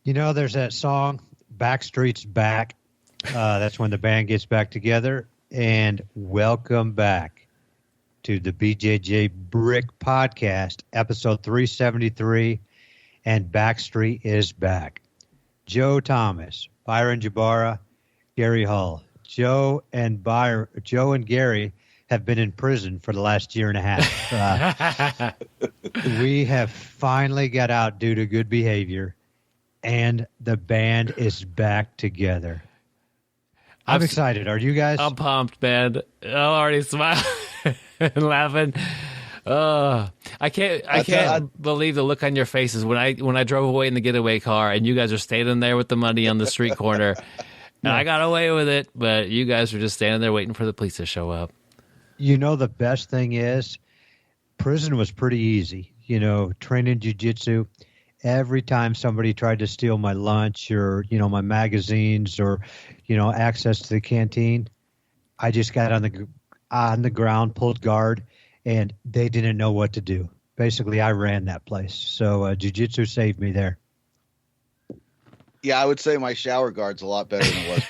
You know, there's that song, Backstreet's Back. That's when the band gets back together. And welcome back to the BjjBrick Podcast, episode 373, and Backstreet is back. Joe Thomas, Byron Jabara, Gary Hull. Joe and Gary have been in prison for the last year and a half. We have finally got out due to good behavior, and the band is back together. I'm excited. Are you guys? I'm pumped, man. I'm already smiling and laughing. I can't believe the look on your faces when I drove away in the getaway car and you guys are standing there with the money on the street corner. And I got away with it, but you guys were just standing there waiting for the police to show up. You know, the best thing is prison was pretty easy. You know, training jiu-jitsu, every time somebody tried to steal my lunch or, you know, my magazines or, you know, access to the canteen, I just got on the ground, pulled guard, and they didn't know what to do. Basically, I ran that place. So jiu-jitsu saved me there. Yeah, I would say my shower guard's a lot better than it was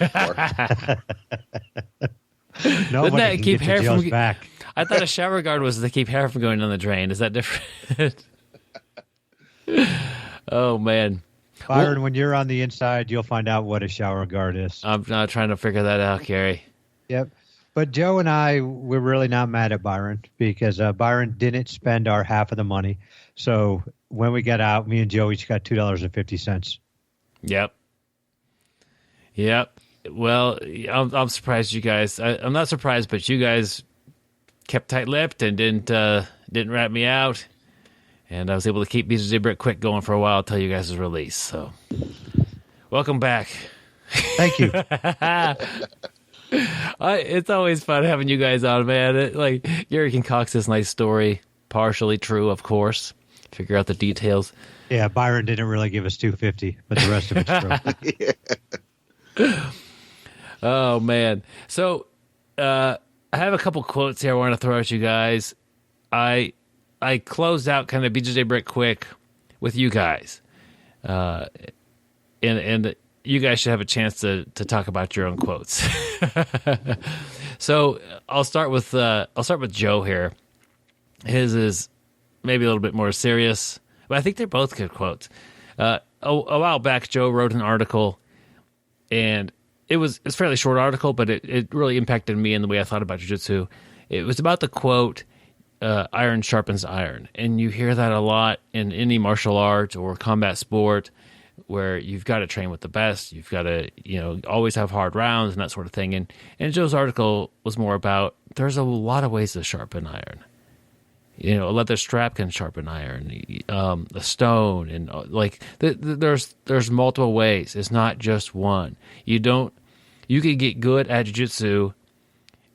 before. Nobody can keep get hair to Joe's from back. I thought a shower guard was to keep hair from going down the drain. Is that different? Oh, man. Byron, when you're on the inside, you'll find out what a shower guard is. I'm not trying to figure that out, Gary. Yep. But Joe and I, we're really not mad at Byron because Byron didn't spend our half of the money. So when we got out, me and Joe each got $2.50. Yep. Well, I'm surprised you guys. I'm not surprised, but you guys kept tight-lipped and didn't rat me out, and I was able to keep BjjBrick Quick going for a while until you guys' release. So, welcome back. Thank you. It's always fun having you guys on, man. Gary concocts this nice story, partially true, of course. Figure out the details. Yeah, Byron didn't really give us $2.50, but the rest of it's true. Oh, man. So, I have a couple quotes here I want to throw at you guys. I closed out kind of BjjBrick Quick with you guys. And you guys should have a chance to talk about your own quotes. So, I'll start with Joe here. His is maybe a little bit more serious, but I think they're both good quotes. A while back, Joe wrote an article, and it's a fairly short article, but it really impacted me in the way I thought about jiu-jitsu. It was about the quote, iron sharpens iron. And you hear that a lot in any martial art or combat sport where you've got to train with the best. You've got to, always have hard rounds and that sort of thing. And Joe's article was more about there's a lot of ways to sharpen iron. A leather strap can sharpen iron, a stone, and there's multiple ways. It's not just one. You can get good at jiu-jitsu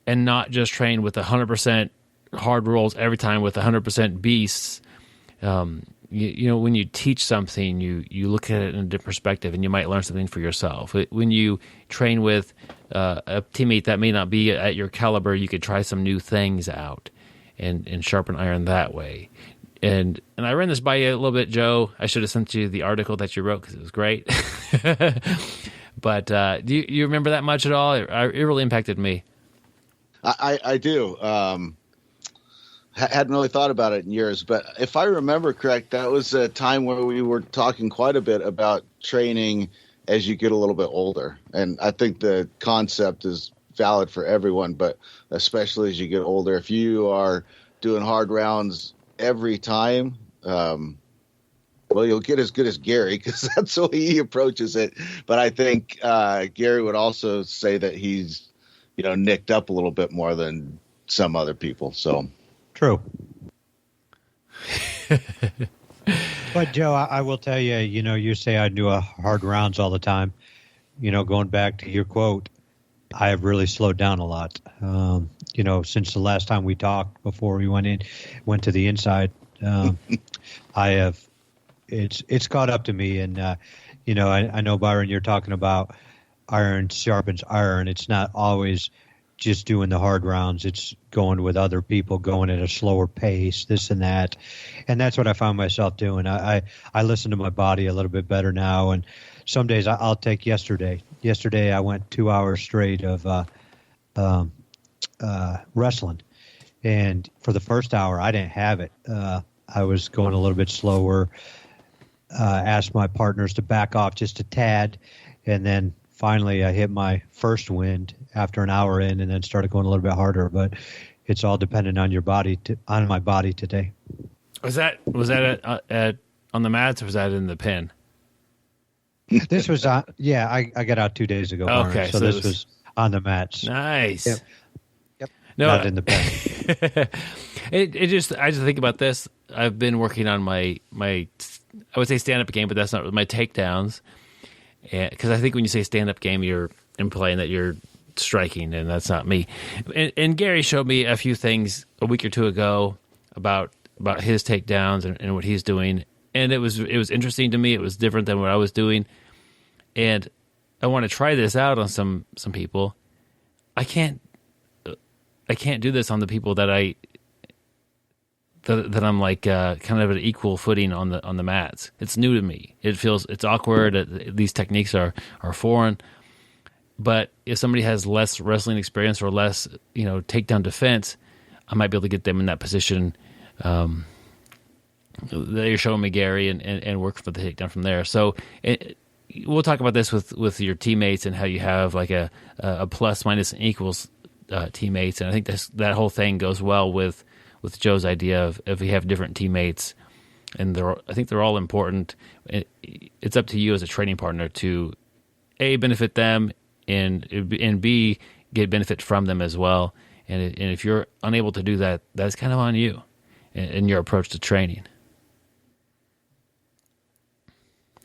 and not just train with 100% hard rolls every time with 100% beasts. When you teach something, you look at it in a different perspective, and you might learn something for yourself. When you train with a teammate that may not be at your caliber, you could try some new things out. And sharpen iron that way. And I ran this by you a little bit, Joe. I should have sent you the article that you wrote because it was great. But do you remember that much at all? It really impacted me. I do. Hadn't really thought about it in years, but if I remember correct, that was a time where we were talking quite a bit about training as you get a little bit older. And I think the concept is valid for everyone, but especially as you get older, if you are doing hard rounds every time, well, you'll get as good as Gary because that's the way he approaches it. But I think Gary would also say that he's, nicked up a little bit more than some other people. So true. But Joe, I will tell you, you say I do hard rounds all the time. Going back to your quote, I have really slowed down a lot. Since the last time we talked before we went to the inside, I have, it's caught up to me. And, I know, Byron, you're talking about iron sharpens iron. It's not always, just doing the hard rounds. It's going with other people, going at a slower pace, this and that. And that's what I found myself doing. I listen to my body a little bit better now. And some days I'll take yesterday. Yesterday I went 2 hours straight of wrestling. And for the first hour, I didn't have it. I was going a little bit slower, asked my partners to back off just a tad. And then finally I hit my first wind after an hour in, and then started going a little bit harder. But it's all dependent on your body, on my body today. Was that at on the mats, or was that in the pen? This was I got out 2 days ago. Okay, Barnes, so this was on the mats. Nice. Yep. No, not in the pen. I just think about this. I've been working on my I would say stand up game, but that's not my takedowns. Because I think when you say stand up game, you're implying that you're striking, and that's not me. And Gary showed me a few things a week or two ago about his takedowns and what he's doing, and it was interesting to me. It was different than what I was doing, and I want to try this out on some people. I can't do this on the people that I'm like kind of at equal footing on the mats. It's new to me. It's awkward. These techniques are foreign. But if somebody has less wrestling experience or less, takedown defense, I might be able to get them in that position that you're showing me, Gary, and work for the takedown from there. So we'll talk about this with your teammates and how you have like a plus, minus, and equals teammates. And I think that whole thing goes well with Joe's idea of if we have different teammates, and I think they're all important. It's up to you as a training partner to A, benefit them, and B, get benefit from them as well. And if you're unable to do that, that's kind of on you in your approach to training.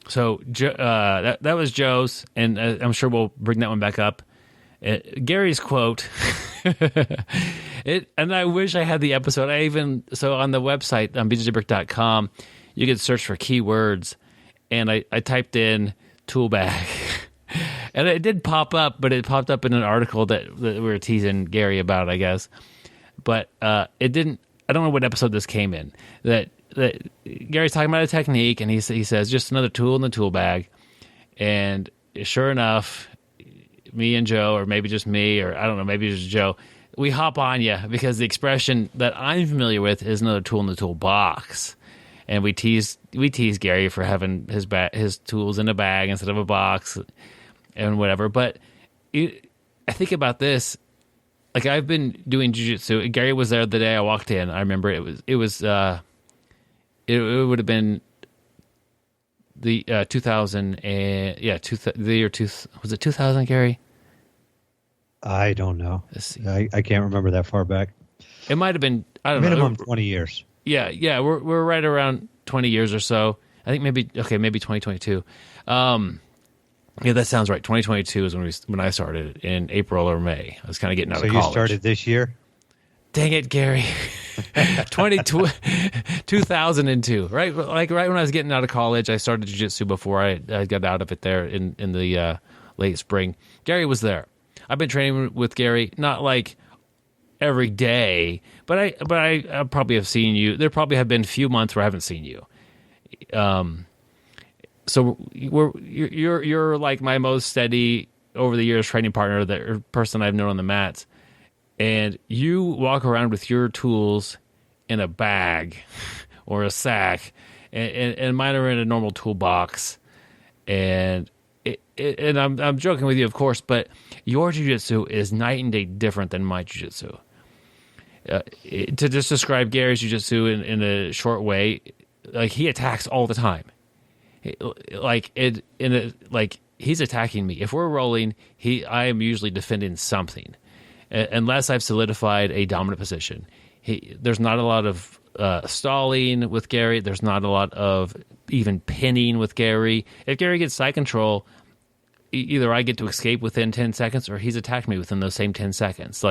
So that was Joe's, and I'm sure we'll bring that one back up. Gary's quote, and I wish I had the episode. So on the website, on BjjBrick.com, you can search for keywords, and I typed in tool bag. And it did pop up, but it popped up in an article that we were teasing Gary about, I guess. But it didn't. I don't know what episode this came in. That Gary's talking about a technique, and he says just another tool in the tool bag. And sure enough, me and Joe, or maybe just me, or I don't know, maybe just Joe, we hop on you because the expression that I'm familiar with is another tool in the toolbox. And we tease Gary for having his tools in a bag instead of a box and whatever. But I think about this, like I've been doing jiu-jitsu. Gary was there the day I walked in. I remember it would have been the 2000 and the year 2000. Was it 2000, Gary? I don't know. I can't remember that far back. It might have been, I don't know. Minimum 20 years. Yeah, we're right around 20 years or so. I think maybe 2022. Yeah, that sounds right. 2022 is when I started in April or May. I was kind of getting out of college. So you started this year? Dang it, Gary. 2002, right? Like right when I was getting out of college, I started jiu-jitsu before I got out of it there in the late spring. Gary was there. I've been training with Gary, not like every day, but I probably have seen you. There probably have been a few months where I haven't seen you. So you're like my most steady over the years training partner, the person I've known on the mats, and you walk around with your tools in a bag or a sack, and mine are in a normal toolbox, and I'm joking with you, of course, but your jiu-jitsu is night and day different than my jiu-jitsu. To just describe Gary's jiu-jitsu in a short way, like he attacks all the time. He's attacking me. If we're rolling, I am usually defending something, unless I've solidified a dominant position. There's not a lot of stalling with Gary. There's not a lot of even pinning with Gary. If Gary gets side control, either I get to escape within 10 seconds, or he's attacked me within those same 10 seconds.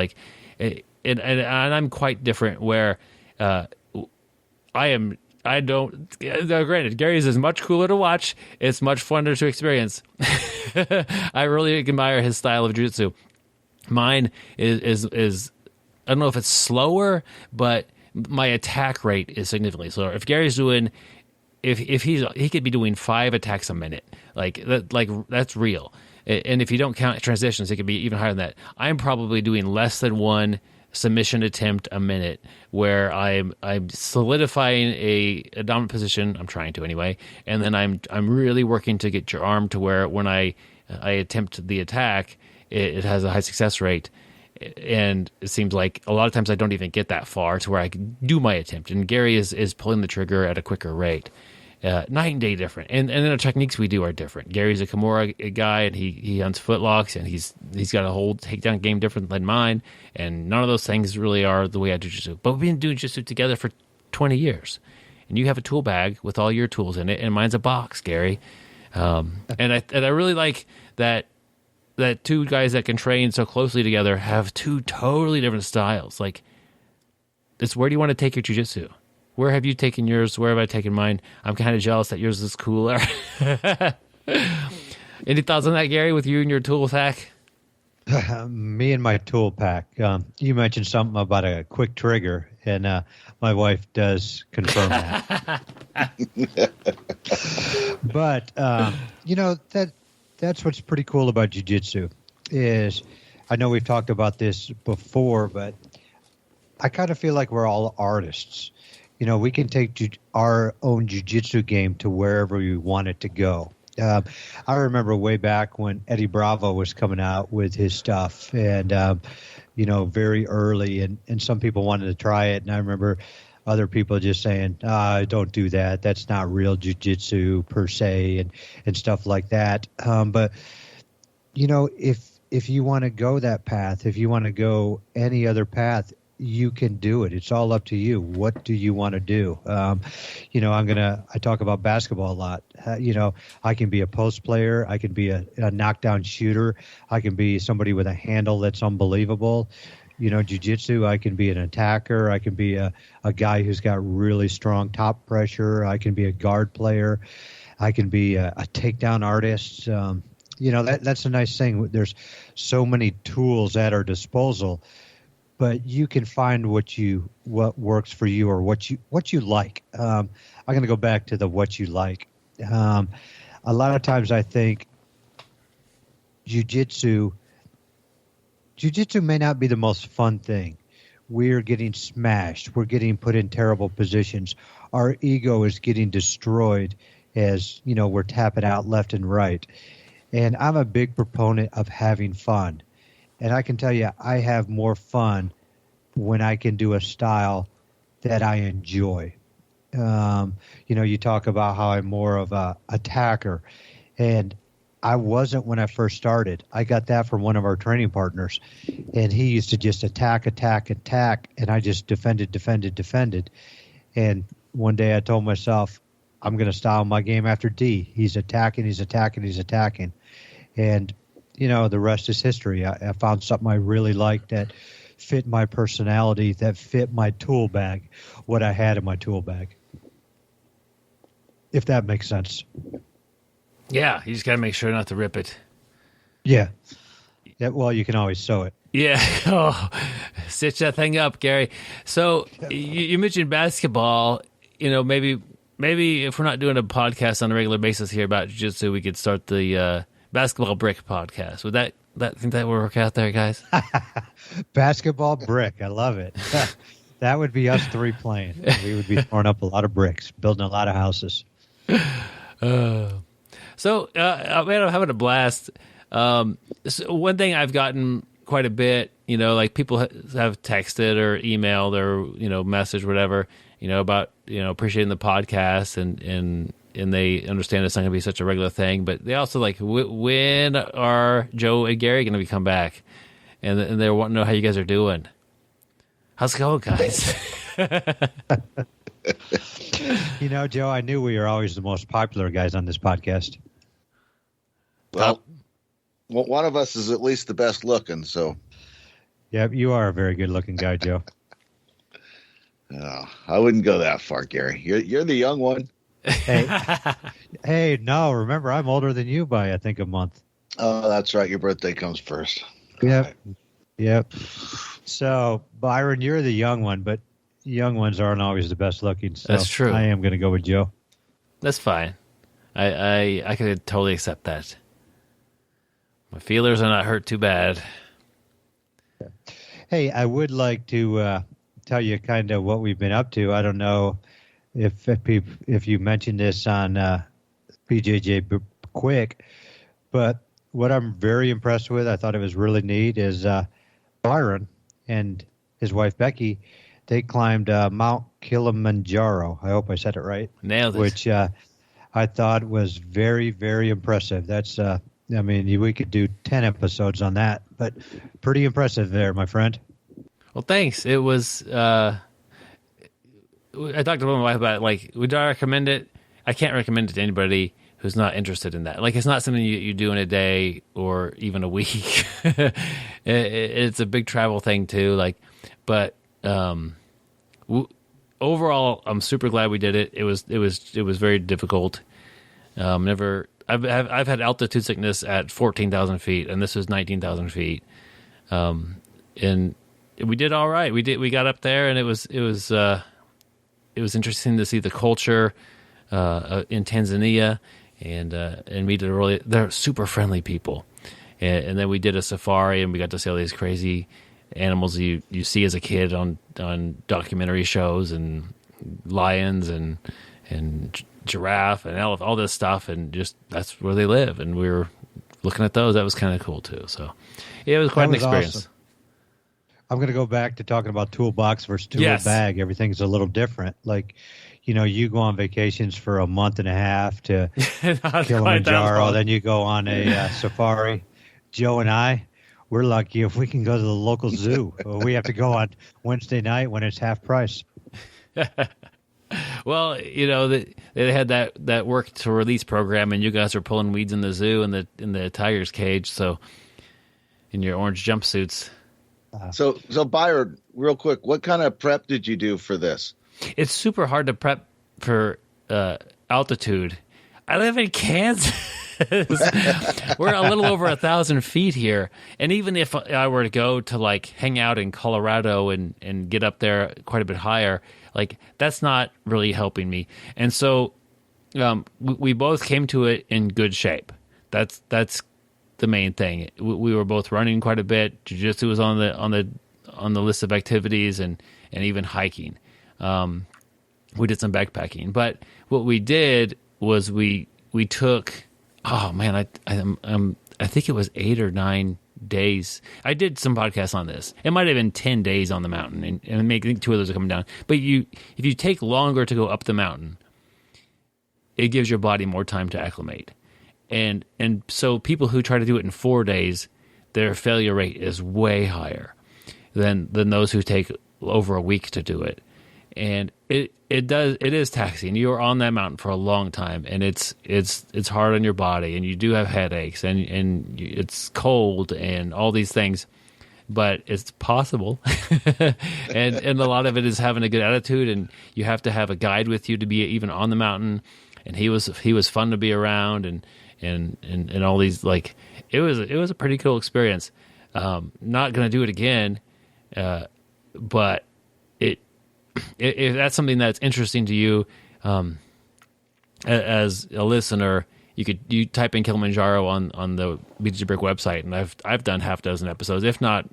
And I'm quite different where granted, Gary's is much cooler to watch. It's much funner to experience. I really admire his style of jiu-jitsu. Mine is I don't know if it's slower, but my attack rate is significantly slower. If Gary's doing, he could be doing 5 attacks a minute, like that's real. And if you don't count transitions, it could be even higher than that. I'm probably doing less than 1 submission attempt a minute, where I'm solidifying a dominant position. I'm trying to anyway, and then I'm really working to get your arm to where when I attempt the attack, it has a high success rate. And it seems like a lot of times I don't even get that far to where I can do my attempt. And Gary is pulling the trigger at a quicker rate. Night and day different. And then the techniques we do are different. Gary's a Kimura guy, and he hunts footlocks, and he's got a whole takedown game different than mine. And none of those things really are the way I do jiu-jitsu. But we've been doing jiu-jitsu together for 20 years. And you have a tool bag with all your tools in it, and mine's a box, Gary. And I really like that two guys that can train so closely together have 2 totally different styles. Like, it's where do you want to take your jiu-jitsu? Where have you taken yours? Where have I taken mine? I'm kind of jealous that yours is cooler. Any thoughts on that, Gary, with you and your tool pack? Me and my tool pack. You mentioned something about a quick trigger, and my wife does confirm that. But, that's what's pretty cool about jiu-jitsu is, I know we've talked about this before, but I kind of feel like we're all artists. We can take our own jiu-jitsu game to wherever we want it to go. I remember way back when Eddie Bravo was coming out with his stuff, and, very early, and some people wanted to try it, and I remember other people just saying, don't do that. That's not real jiu-jitsu per se, and stuff like that. But, if you want to go that path, if you want to go any other path, you can do it. It's all up to you. What do you want to do? I talk about basketball a lot. I can be a post player. I can be a knockdown shooter. I can be somebody with a handle that's unbelievable. Jiu-jitsu, I can be an attacker. I can be a guy who's got really strong top pressure. I can be a guard player. I can be a takedown artist. That's a nice thing. There's so many tools at our disposal, but you can find what works for you, or what you like. I'm going to go back to the what you like. A lot of times I think jiu-jitsu may not be the most fun thing. We're getting smashed. We're getting put in terrible positions. Our ego is getting destroyed as, we're tapping out left and right. And I'm a big proponent of having fun. And I can tell you, I have more fun when I can do a style that I enjoy. You talk about how I'm more of a attacker, and I wasn't when I first started. I got that from one of our training partners, and he used to just attack, and I just defended. And one day I told myself, I'm going to style my game after D. He's attacking. And, the rest is history. I found something I really liked that fit my personality, that fit my tool bag, what I had in my tool bag. If that makes sense. Yeah, you just got to make sure not to rip it. Yeah. Well, you can always sew it. Yeah. Oh, stitch that thing up, Gary. So you mentioned basketball. Maybe if we're not doing a podcast on a regular basis here about jiu-jitsu, we could start the Basketball Brick podcast. Would that think that would work out there, guys? Basketball Brick. I love it. That would be us 3 playing. We would be throwing up a lot of bricks, building a lot of houses. So, man, I'm having a blast. So one thing I've gotten quite a bit, like people have texted or emailed or, messaged, whatever, about, appreciating the podcast and they understand it's not going to be such a regular thing, but they also like, when are Joe and Gary going to come back? And they want to know how you guys are doing. How's it going, guys? Joe, I knew we were always the most popular guys on this podcast. Well, one of us is at least the best looking, so. Yeah, you are a very good looking guy, Joe. Oh, I wouldn't go that far, Gary. You're the young one. Hey, no, remember, I'm older than you by, I think, a month. Oh, that's right. Your birthday comes first. Yeah. Yep. So, Byron, you're the young one, but young ones aren't always the best looking. So That's true. I am going to go with Joe. That's fine. I could totally accept that. My feelers are not hurt too bad. Hey, I would like to tell you kind of what we've been up to. I don't know if you mentioned this on BJJ Quick, but what I'm very impressed with, I thought it was really neat, is Byron and his wife Becky. They climbed Mount Kilimanjaro. I hope I said it right. Nailed it. Which I thought was very, very impressive. That's, I mean, we could do 10 episodes on that, but pretty impressive there, my friend. Well, thanks. It was, I talked to my wife about it. Like, would I recommend it? I can't recommend it to anybody who's not interested in that. Like, it's not something you do in a day or even a week. It's a big travel thing too. Like, but overall, I'm super glad we did it. It was very difficult. I've had altitude sickness at 14,000 feet, and this was 19,000 feet. And we did all right. We got up there, and it was interesting to see the culture in Tanzania, and meet they're super friendly people. And then we did a safari, and we got to see all these crazy animals you see as a kid on documentary shows, and lions and giraffe and elephant, all this stuff, and just that's where they live. And we were looking at those. That was kind of cool too. So yeah, it was quite an experience. Awesome. I'm going to go back to talking about toolbox versus tool bag. Everything's a little different. Like, you go on vacations for a month and a half to Kilimanjaro, then you go on a safari. Joe and I, we're lucky if we can go to the local zoo. We have to go on Wednesday night when it's half price. Well, they had that work to release program, and you guys are pulling weeds in the zoo in the tiger's cage. So, in your orange jumpsuits. So Byron, real quick, what kind of prep did you do for this? It's super hard to prep for altitude. I live in Kansas. We're a little over 1,000 feet here, and even if I were to go to like hang out in Colorado and get up there quite a bit higher, like that's not really helping me. And so we both came to it in good shape. That's the main thing. We were both running quite a bit. Jiu-jitsu was on the list of activities, and even hiking. We did some backpacking, but what we did was we took. Oh man, I think it was 8 or 9 days. I did some podcasts on this. It might have been 10 days on the mountain, and maybe 2 of those are coming down. But if you take longer to go up the mountain, it gives your body more time to acclimate. And so people who try to do it in 4 days, their failure rate is way higher than those who take over a week to do it. And it is taxing. You're on that mountain for a long time, and it's hard on your body, and you do have headaches, and it's cold and all these things, but it's possible. and a lot of it is having a good attitude, and you have to have a guide with you to be even on the mountain. And he was fun to be around, and all these, like, it was a pretty cool experience. Not going to do it again, but if that's something that's interesting to you, as a listener, you type in Kilimanjaro on the BjjBrick website, and I've done half dozen episodes, if not,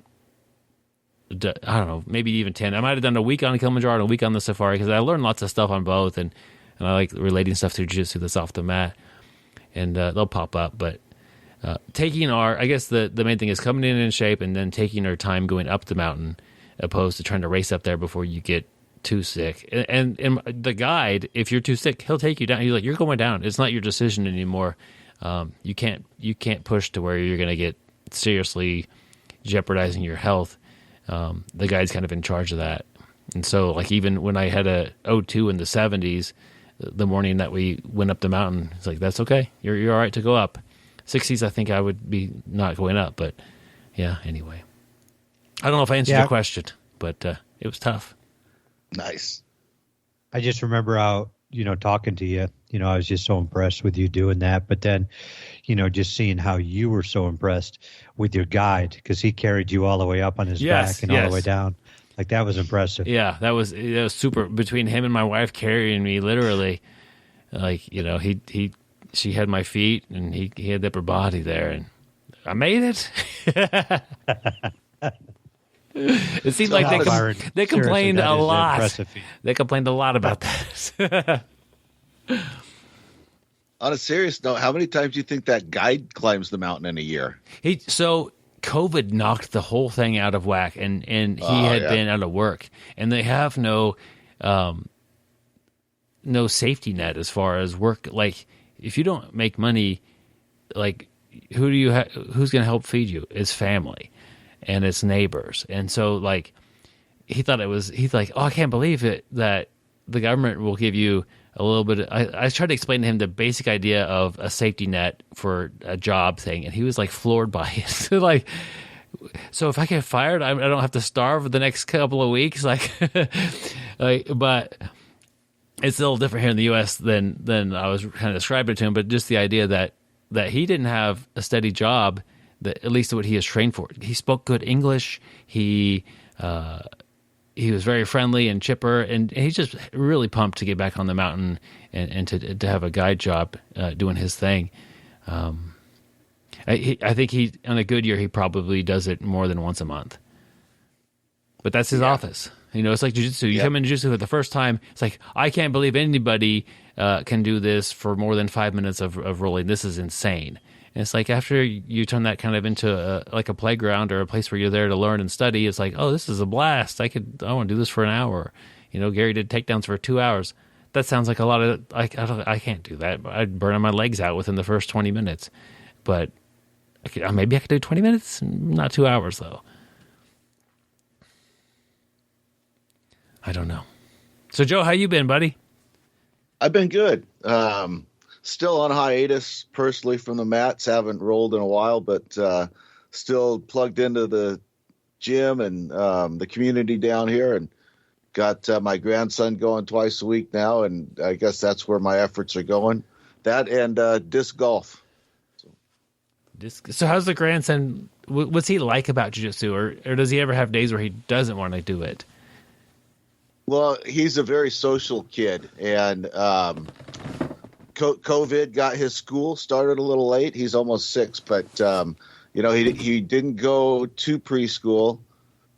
I don't know, maybe even 10. I might have done a week on Kilimanjaro and a week on the safari, because I learned lots of stuff on both, and I like relating stuff to jiu-jitsu that's off the mat, and they'll pop up. But taking I guess the main thing is coming in shape, and then taking our time going up the mountain, opposed to trying to race up there before you get too sick. And the guide, if you're too sick, he'll take you down. He's like, you're going down. It's not your decision anymore. You can't push to where you're going to get seriously jeopardizing your health. The guide's kind of in charge of that. And so, like, even when I had a O2 in the 70s, the morning that we went up the mountain, it's like, that's okay. You're all right to go up. 60s, I think I would be not going up. But yeah, anyway. I don't know if I answered your question, but it was tough. Nice. I just remember how, talking to you, I was just so impressed with you doing that. But then, just seeing how you were so impressed with your guide, because he carried you all the way up on his back and all the way down. Like, that was impressive. Yeah, that was super. Between him and my wife carrying me, literally, like, she had my feet and he had the upper body there, and I made it. It seemed like they complained a lot. They complained a lot about that. On a serious note, how many times do you think that guide climbs the mountain in a year? So COVID knocked the whole thing out of whack, and he had been out of work, and they have no safety net as far as work. Like, if you don't make money, like, who's going to help feed you? It's family and it's neighbors. And so, like, he's like, oh, I can't believe it that the government will give you a little bit. I tried to explain to him the basic idea of a safety net for a job thing, and he was like floored by it. Like, so if I get fired, I don't have to starve the next couple of weeks. Like, but it's a little different here in the U.S. than I was kind of describing it to him. But just the idea that he didn't have a steady job, that at least what he has trained for. He spoke good English. He was very friendly and chipper, and he's just really pumped to get back on the mountain and to have a guide job doing his thing. I think on a good year, he probably does it more than once a month. But that's his office. It's like jiu-jitsu. You come in jiu-jitsu for the first time, it's like, I can't believe anybody can do this for more than 5 minutes of rolling. This is insane. And it's like, after you turn that kind of into like a playground or a place where you're there to learn and study, it's like, oh, this is a blast. I want to do this for an hour. Gary did takedowns for 2 hours. That sounds like a lot of, I can't do that. I'd burn my legs out within the first 20 minutes. But maybe I could do 20 minutes, not 2 hours though. I don't know. So, Joe, how you been, buddy? I've been good. Still on hiatus personally from the mats. Haven't rolled in a while, but still plugged into the gym and the community down here, and got my grandson going twice a week now, and I guess that's where my efforts are going. That and disc golf. So how's the grandson? What's he like about jiu-jitsu, or does he ever have days where he doesn't want to do it? Well, he's a very social kid, and COVID got his school started a little late. He's almost 6, but he didn't go to preschool,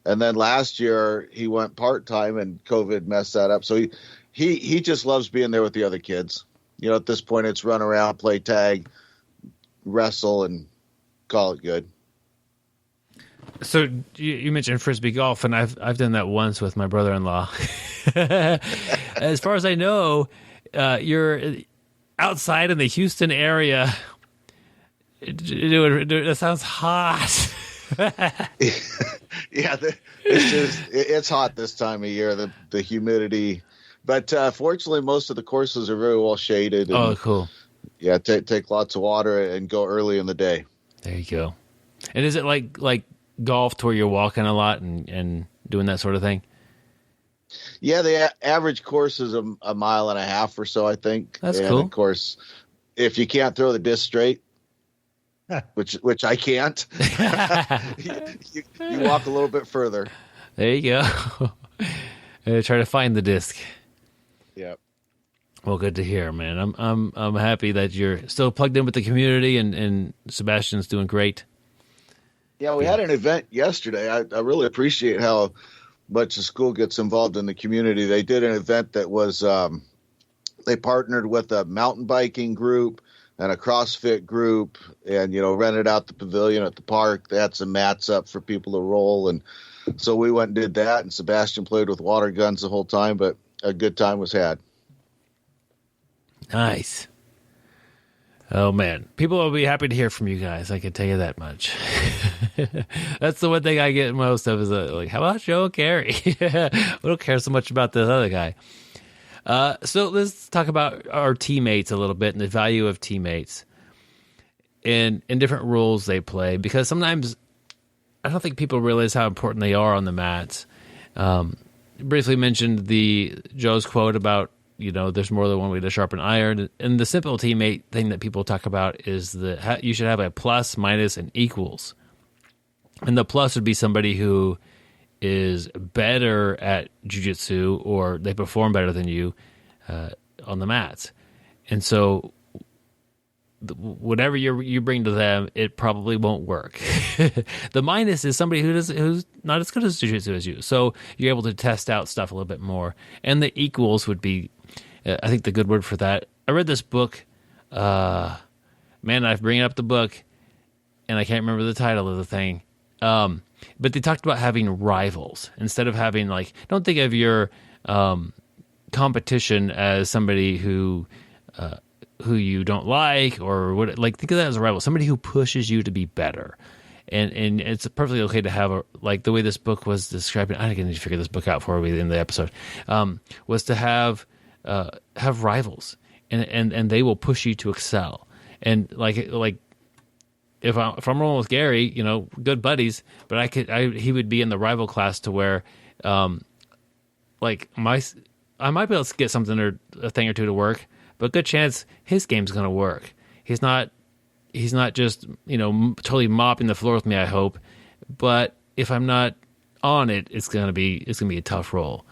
and then last year he went part-time, and COVID messed that up. So he just loves being there with the other kids. At this point, it's run around, play tag, wrestle, and call it good. So you mentioned frisbee golf, and I've done that once with my brother-in-law. As far as I know, you're outside in the Houston area. That sounds hot. Yeah, it's hot this time of year. The humidity, but fortunately, most of the courses are very well shaded. And, oh, cool. Yeah, take lots of water and go early in the day. There you go. And is it like golf to where you're walking a lot and doing that sort of thing? Yeah, the average course is a mile and a half or so, I think. That's cool. Of course, if you can't throw the disc straight, which I can't, you walk a little bit further. There you go. Try to find the disc. Yep. Well, good to hear, man. I'm happy that you're still plugged in with the community, and Sebastian's doing great. Yeah, we had an event yesterday. I really appreciate how much the school gets involved in the community. They did an event that was they partnered with a mountain biking group and a CrossFit group, and rented out the pavilion at the park. They had some mats up for people to roll, and so we went and did that. And Sebastian played with water guns the whole time, but a good time was had. Nice. Oh, man. People will be happy to hear from you guys. I can tell you that much. That's the one thing I get most of is like, how about Joe and Gary? We don't care so much about this other guy. So let's talk about our teammates a little bit and the value of teammates and different roles they play, because sometimes I don't think people realize how important they are on the mats. Briefly mentioned Joe's quote about there's more than one way to sharpen iron. And the simple teammate thing that people talk about is that you should have a plus, minus, and equals. And the plus would be somebody who is better at jiu-jitsu, or they perform better than you on the mats. And so whatever you bring to them, it probably won't work. The minus is somebody who's not as good as jiu-jitsu as you. So you're able to test out stuff a little bit more. And the equals would be, I think, the good word for that. I read this book. I bring up the book, and I can't remember the title of the thing. But they talked about having rivals instead of having, like, don't think of your competition as somebody who you don't like, or what, like, think of that as a rival, somebody who pushes you to be better. And it's perfectly okay to have like the way this book was describing. I need to figure this book out before we end the episode. Was to have rivals, and they will push you to excel. And like if I'm rolling with Gary, good buddies, but he would be in the rival class to where, I might be able to get something or a thing or two to work, but good chance his game's going to work. He's not just, totally mopping the floor with me, I hope. But if I'm not on it, it's going to be a tough roll.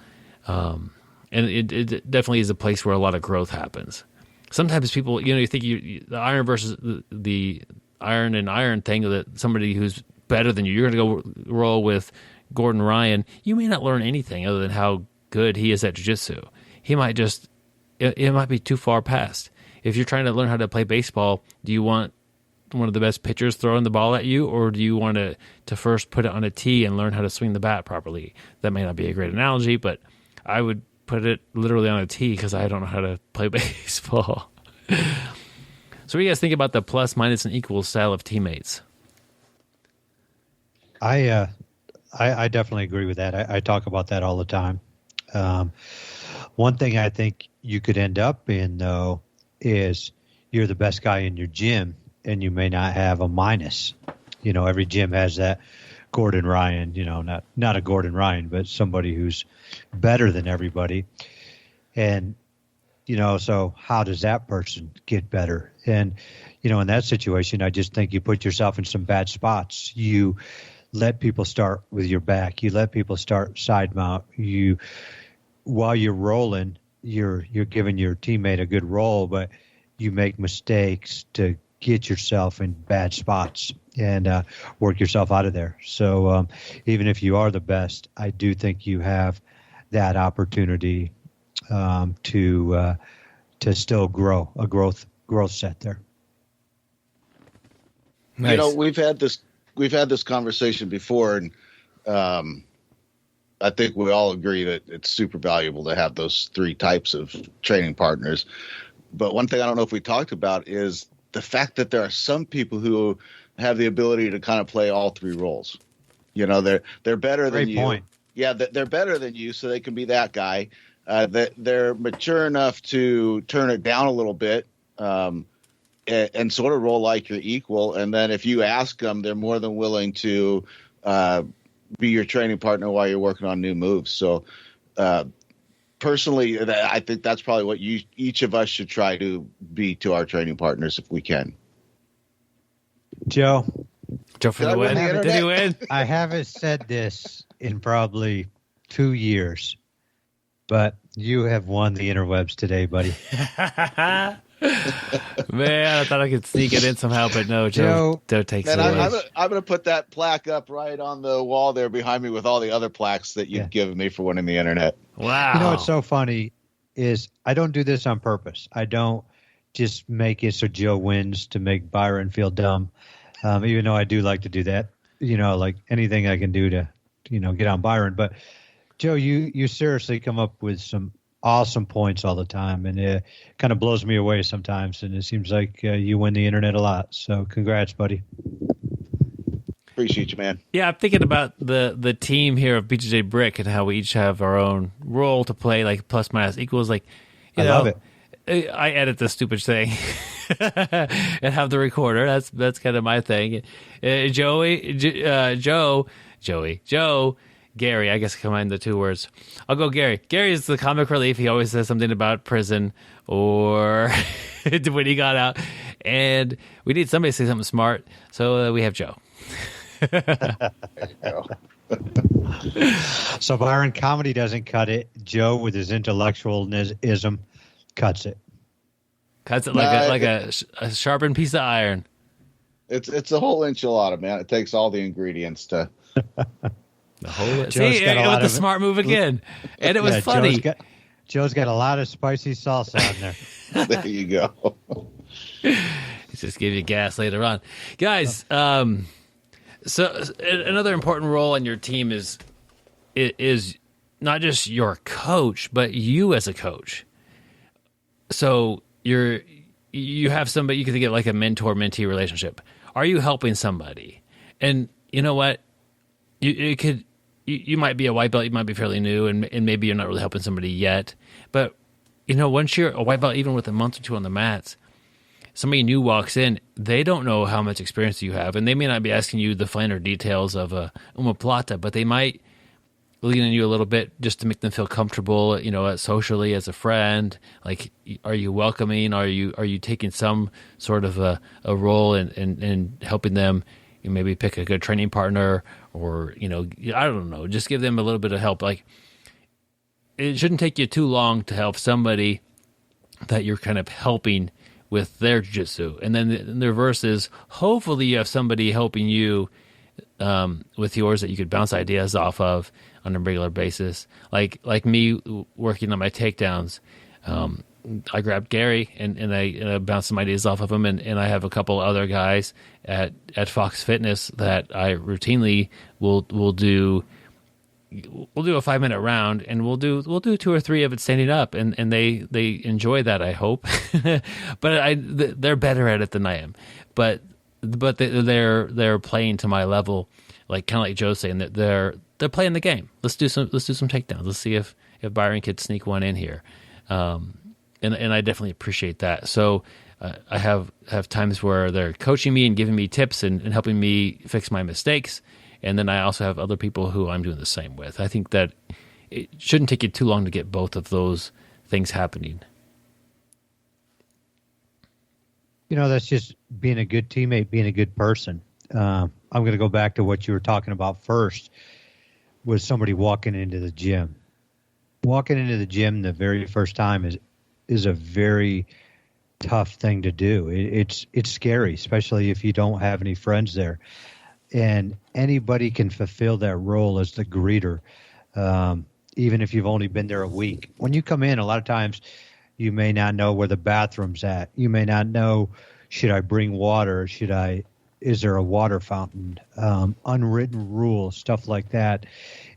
And it definitely is a place where a lot of growth happens. Sometimes people, you think the iron versus the iron and iron thing, that somebody who's better than you, you're going to go roll with Gordon Ryan. You may not learn anything other than how good he is at jiu-jitsu. He might just, it might be too far past. If you're trying to learn how to play baseball, do you want one of the best pitchers throwing the ball at you, or do you want to first put it on a tee and learn how to swing the bat properly? That may not be a great analogy, but I would put it literally on a tee because I don't know how to play baseball. So what do you guys think about the plus, minus, and equals style of teammates? I definitely agree with that. I talk about that all the time. One thing I think you could end up in, though, is you're the best guy in your gym, and you may not have a minus. Every gym has that Gordon Ryan, not a Gordon Ryan, but somebody who's better than everybody. And, so how does that person get better? And, in that situation, I just think you put yourself in some bad spots. You let people start with your back. You let people start side mount. While you're rolling, you're giving your teammate a good roll, but you make mistakes to get yourself in bad spots and work yourself out of there. So even if you are the best, I do think you have that opportunity to still grow, a growth set there. Nice. We've had this conversation before, and I think we all agree that it's super valuable to have those three types of training partners. But one thing I don't know if we talked about is the fact that there are some people who have the ability to kind of play all three roles. They're better than you. Great point. Yeah, they're better than you, so they can be that guy. They're mature enough to turn it down a little bit and sort of roll like you're equal. And then if you ask them, they're more than willing to be your training partner while you're working on new moves. So personally, I think that's probably what each of us should try to be to our training partners if we can. Joe for the win. Did he win? I haven't said this in probably 2 years, but you have won the interwebs today, buddy. Man, I thought I could sneak it in somehow, but no, Joe takes it. I'm going to put that plaque up right on the wall there behind me with all the other plaques that you've given me for winning the internet. Wow. What's so funny is I don't do this on purpose. I don't just make it so Joe wins to make Byron feel dumb, even though I do like to do that. Like anything I can do to, get on Byron. But, Joe, you seriously come up with some awesome points all the time, and it kind of blows me away sometimes, and it seems like you win the internet a lot. So congrats, buddy. Appreciate you, man. Yeah, I'm thinking about the team here of BjjBrick and how we each have our own role to play, like plus, minus, equals. Like, I love it. I edit this stupid thing and have the recorder. That's kind of my thing. Joe Gary. I guess combine the two words. I'll go Gary. Gary is the comic relief. He always says something about prison or when he got out. And we need somebody to say something smart, so we have Joe. So Byron, comedy doesn't cut it. Joe, with his intellectualism, cuts it. Cuts it like a sharpened piece of iron. It's a whole enchilada, man. It takes all the ingredients to. The whole. See, it was the smart move again, and it was funny. Joe's got a lot of spicy salsa on there. There you go. Just give you gas later on, guys. So another important role on your team is not just your coach, but you as a coach. So you have somebody, you can think of like a mentor-mentee relationship. Are you helping somebody? And you know what? You might be a white belt, you might be fairly new, and maybe you're not really helping somebody yet. But once you're a white belt, even with a month or two on the mats, somebody new walks in, they don't know how much experience you have, and they may not be asking you the finer details of a omoplata, but they might lean on you a little bit just to make them feel comfortable, socially as a friend. Like, are you welcoming? Are you taking some sort of a role in helping them? You maybe pick a good training partner, or I don't know, just give them a little bit of help. Like, it shouldn't take you too long to help somebody that you're kind of helping with their jiu-jitsu. And then the reverse is, hopefully you have somebody helping you with yours that you could bounce ideas off of on a regular basis. Like me working on my takedowns, I grabbed Gary and I bounced some ideas off of him, and I have a couple other guys at Fox Fitness that I routinely will do. We'll do a 5-minute round, and we'll do 2 or 3 of it standing up, and they enjoy that, I hope. But they're better at it than I am. But they're playing to my level, like kind of like Joe's saying, that they're playing the game. Let's do some takedowns. Let's see if Byron could sneak one in here. And I definitely appreciate that. So I have times where they're coaching me and giving me tips and helping me fix my mistakes. And then I also have other people who I'm doing the same with. I think that it shouldn't take you too long to get both of those things happening. That's just being a good teammate, being a good person. I'm going to go back to what you were talking about first, was somebody walking into the gym. Walking into the gym the very first time is a very tough thing to do. It's scary, especially if you don't have any friends there. And anybody can fulfill that role as the greeter, even if you've only been there a week. When you come in, a lot of times you may not know where the bathroom's at. You may not know, should I bring water? Is there a water fountain? Unwritten rules, stuff like that.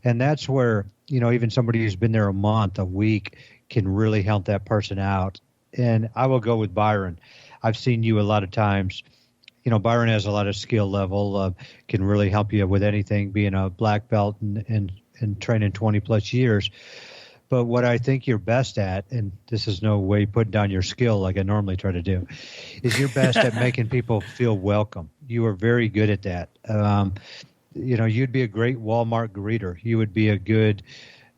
And that's where, even somebody who's been there a month, a week, can really help that person out. And I will go with Byron. I've seen you a lot of times. Byron has a lot of skill level, can really help you with anything, being a black belt and training 20 plus years. But what I think you're best at, and this is no way putting down your skill like I normally try to do, is you're best at making people feel welcome. You are very good at that. You'd be a great Walmart greeter. You would be a good,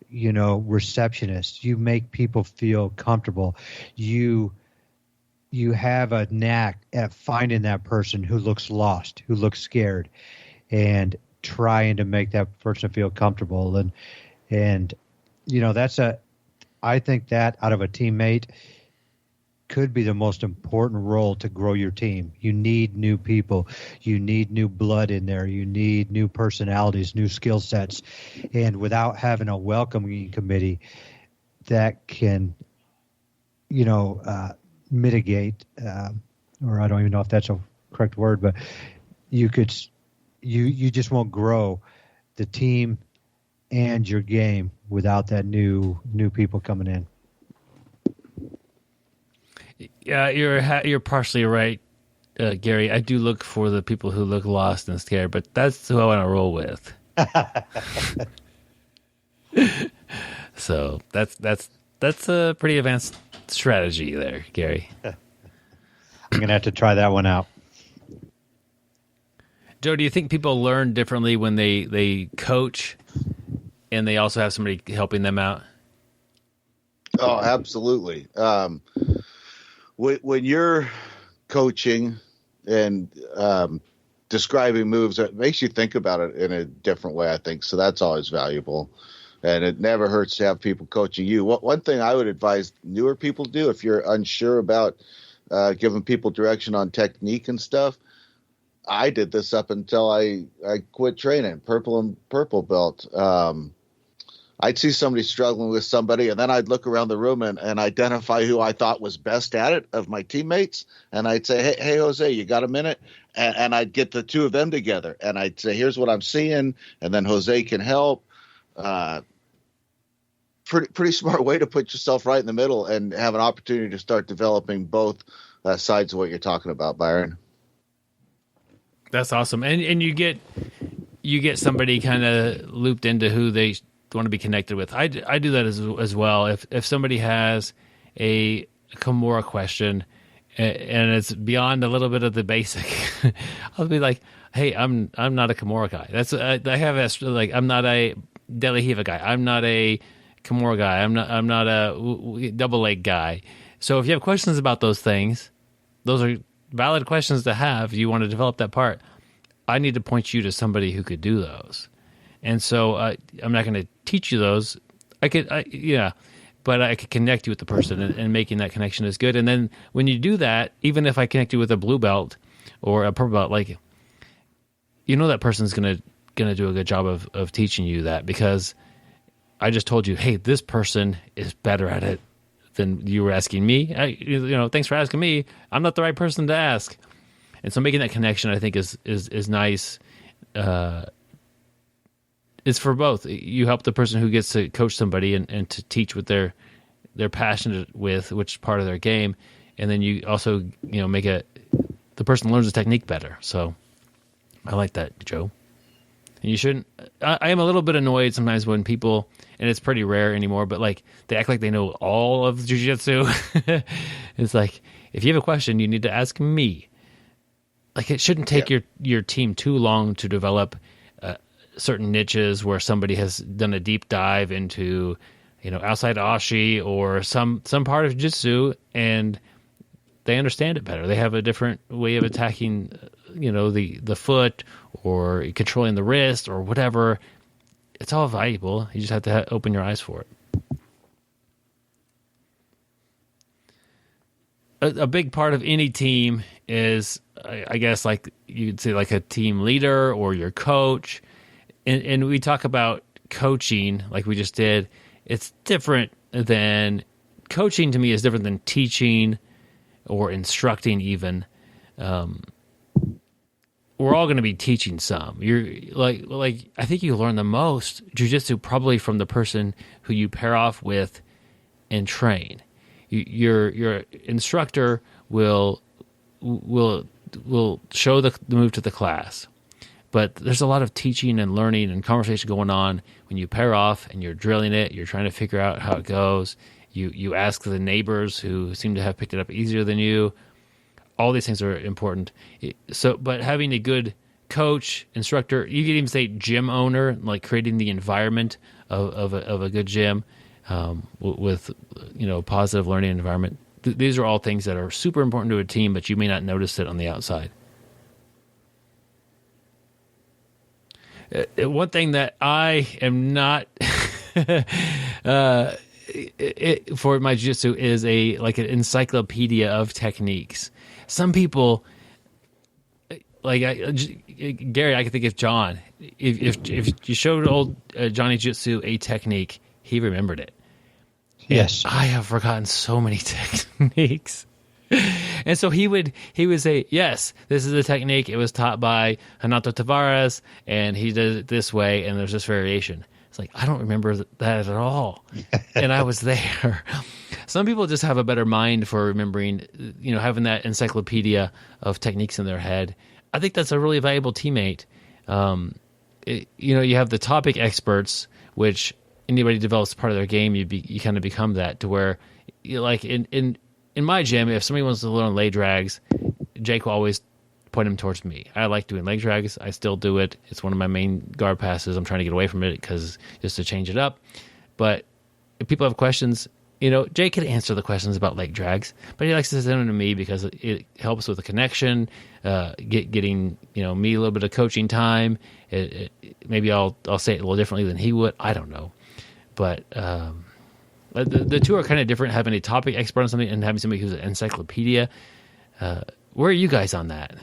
receptionist. You make people feel comfortable. You have a knack at finding that person who looks lost, who looks scared, and trying to make that person feel comfortable. And I think that out of a teammate could be the most important role to grow your team. You need new people. You need new blood in there. You need new personalities, new skill sets. And without having a welcoming committee that can, mitigate, or I don't even know if that's a correct word, but you just won't grow the team and your game without that new people coming in. Yeah, you're partially right, Gary. I do look for the people who look lost and scared, but that's who I want to roll with. So that's a pretty advanced strategy there, Gary. I'm gonna have to try that one out. Joe, do you think people learn differently when they coach and they also have somebody helping them out? Oh, absolutely. When you're coaching and describing moves, it makes you think about it in a different way, I think. So that's always valuable. And it never hurts to have people coaching you. One thing I would advise newer people to do, if you're unsure about giving people direction on technique and stuff, I did this up until I quit training, purple belt. I'd see somebody struggling with somebody, and then I'd look around the room and identify who I thought was best at it of my teammates. And I'd say, hey, Jose, you got a minute? And I'd get the two of them together, and I'd say, here's what I'm seeing, and then Jose can help. Pretty smart way to put yourself right in the middle and have an opportunity to start developing both sides of what you're talking about, Byron. That's awesome. And you get somebody kind of looped into who they want to be connected with. I do that as well. If somebody has a Kimura question and it's beyond a little bit of the basic, I'll be like, hey, I'm not a Kimura guy. That's I have like, I'm not a De La Riva guy. I'm not a Kimura guy. I'm not a double leg guy. So if you have questions about those things, those are valid questions to have. You want to develop that part. I need to point you to somebody who could do those. And so I'm not going to teach you those. But I could connect you with the person, and making that connection is good. And then when you do that, even if I connect you with a blue belt or a purple belt, like, that person's going to do a good job of teaching you that, because I just told you, hey, this person is better at it than you were asking me. Thanks for asking me. I'm not the right person to ask. And so making that connection, I think, is nice. It's for both. You help the person who gets to coach somebody and to teach what they're passionate with, which is part of their game, and then you also make the person learns the technique better. So I like that, Joe. And you shouldn't. I am a little bit annoyed sometimes when people, and it's pretty rare anymore, but like they act like they know all of jiu-jitsu. It's like, if you have a question, you need to ask me. Like, it shouldn't take your team too long to develop certain niches where somebody has done a deep dive into, outside ashi or some part of jiu-jitsu, and they understand it better. They have a different way of attacking, the foot or controlling the wrist or whatever. It's all valuable. You just have to open your eyes for it. A big part of any team is, I guess, like you'd say, like a team leader or your coach. And we talk about coaching like we just did. It's different than coaching. To me, is different than teaching or instructing even. We're all going to be teaching some. You're like I think you learn the most jiu-jitsu probably from the person who you pair off with and train. Your instructor will show the move to the class. But there's a lot of teaching and learning and conversation going on when you pair off and you're drilling it. You're trying to figure out how it goes. You ask the neighbors who seem to have picked it up easier than you. All these things are important. So, but having a good coach, instructor, you could even say gym owner, like creating the environment of a good gym with positive learning environment. These are all things that are super important to a team, but you may not notice it on the outside. One thing that I am not for my jiu-jitsu is an encyclopedia of techniques. Some people, Gary, I can think of John. If you showed old Johnny Jiu-Jitsu a technique, he remembered it. Yes, and I have forgotten so many techniques. And so he would say, yes, this is a technique. It was taught by Renato Tavares, and he did it this way, and there's this variation. It's like, I don't remember that at all. And I was there. Some people just have a better mind for remembering, having that encyclopedia of techniques in their head. I think that's a really valuable teammate. You have the topic experts, which anybody develops part of their game, you kind of become that, to where, like in my gym, if somebody wants to learn lay drags, Jake will always point him towards me. I like doing leg drags. I still do it. It's one of my main guard passes. I'm trying to get away from it because just to change it up. But if people have questions, Jay could answer the questions about leg drags, but he likes to send them to me because it helps with the connection, getting me a little bit of coaching time. Maybe I'll say it a little differently than he would. I don't know, but the two are kind of different. Having a topic expert on something and having somebody who's an encyclopedia. Where are you guys on that?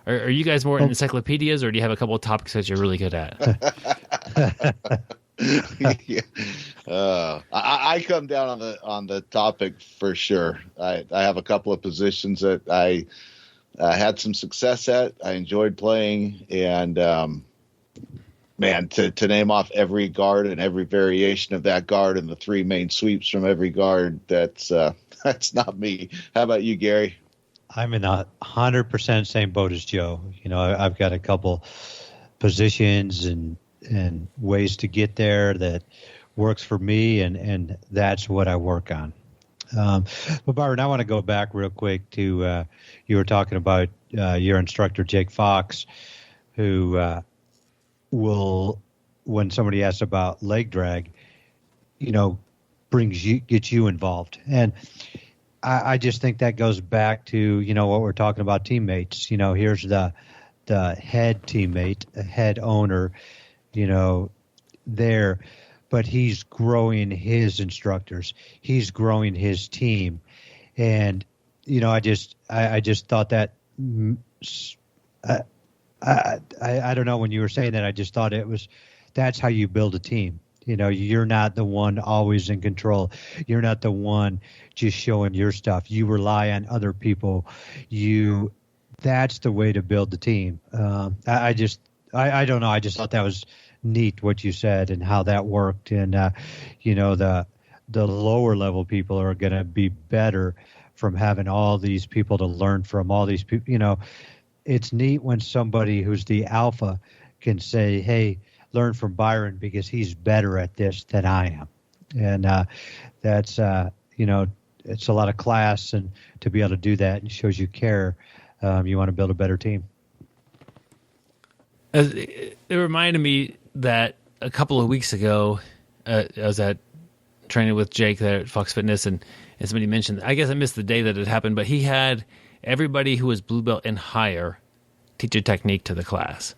Are you guys more encyclopedias, or do you have a couple of topics that you're really good at? Yeah. I come down on the topic for sure. I have a couple of positions that I had some success at. I enjoyed playing, and man, to name off every guard and every variation of that guard and the three main sweeps from every guard, that's not me. How about you, Gary? I'm in 100% same boat as Joe. I've got a couple positions and ways to get there that works for me, and that's what I work on. But Byron, I want to go back real quick to you were talking about your instructor Jake Fox, who will, when somebody asks about leg drag, gets you involved. And I just think that goes back to what we're talking about, teammates. Here's the head teammate, head owner, there, but he's growing his instructors, he's growing his team, and I just thought that I don't know, when you were saying that, I just thought that's how you build a team. You're not the one always in control. You're not the one just showing your stuff. You rely on other people. That's the way to build the team. I don't know. I just thought that was neat what you said and how that worked. And, the lower level people are going to be better from having all these people to learn from, all these people. It's neat when somebody who's the alpha can say, hey, learn from Byron because he's better at this than I am. And that's, it's a lot of class, and to be able to do that, and shows you care. You want to build a better team. It reminded me that a couple of weeks ago, I was at training with Jake there at Fox Fitness, and somebody mentioned, I guess I missed the day that it happened, but he had everybody who was blue belt and higher teach a technique to the class.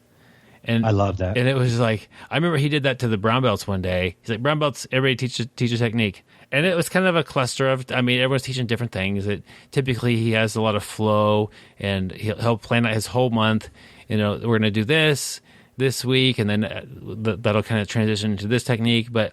And I love that. And it was like, I remember he did that to the brown belts one day. He's like, brown belts, everybody teach a technique. And it was kind of a cluster of, everyone's teaching different things. Typically he has a lot of flow, and he'll plan out his whole month. We're going to do this week, and then that'll kind of transition to this technique. But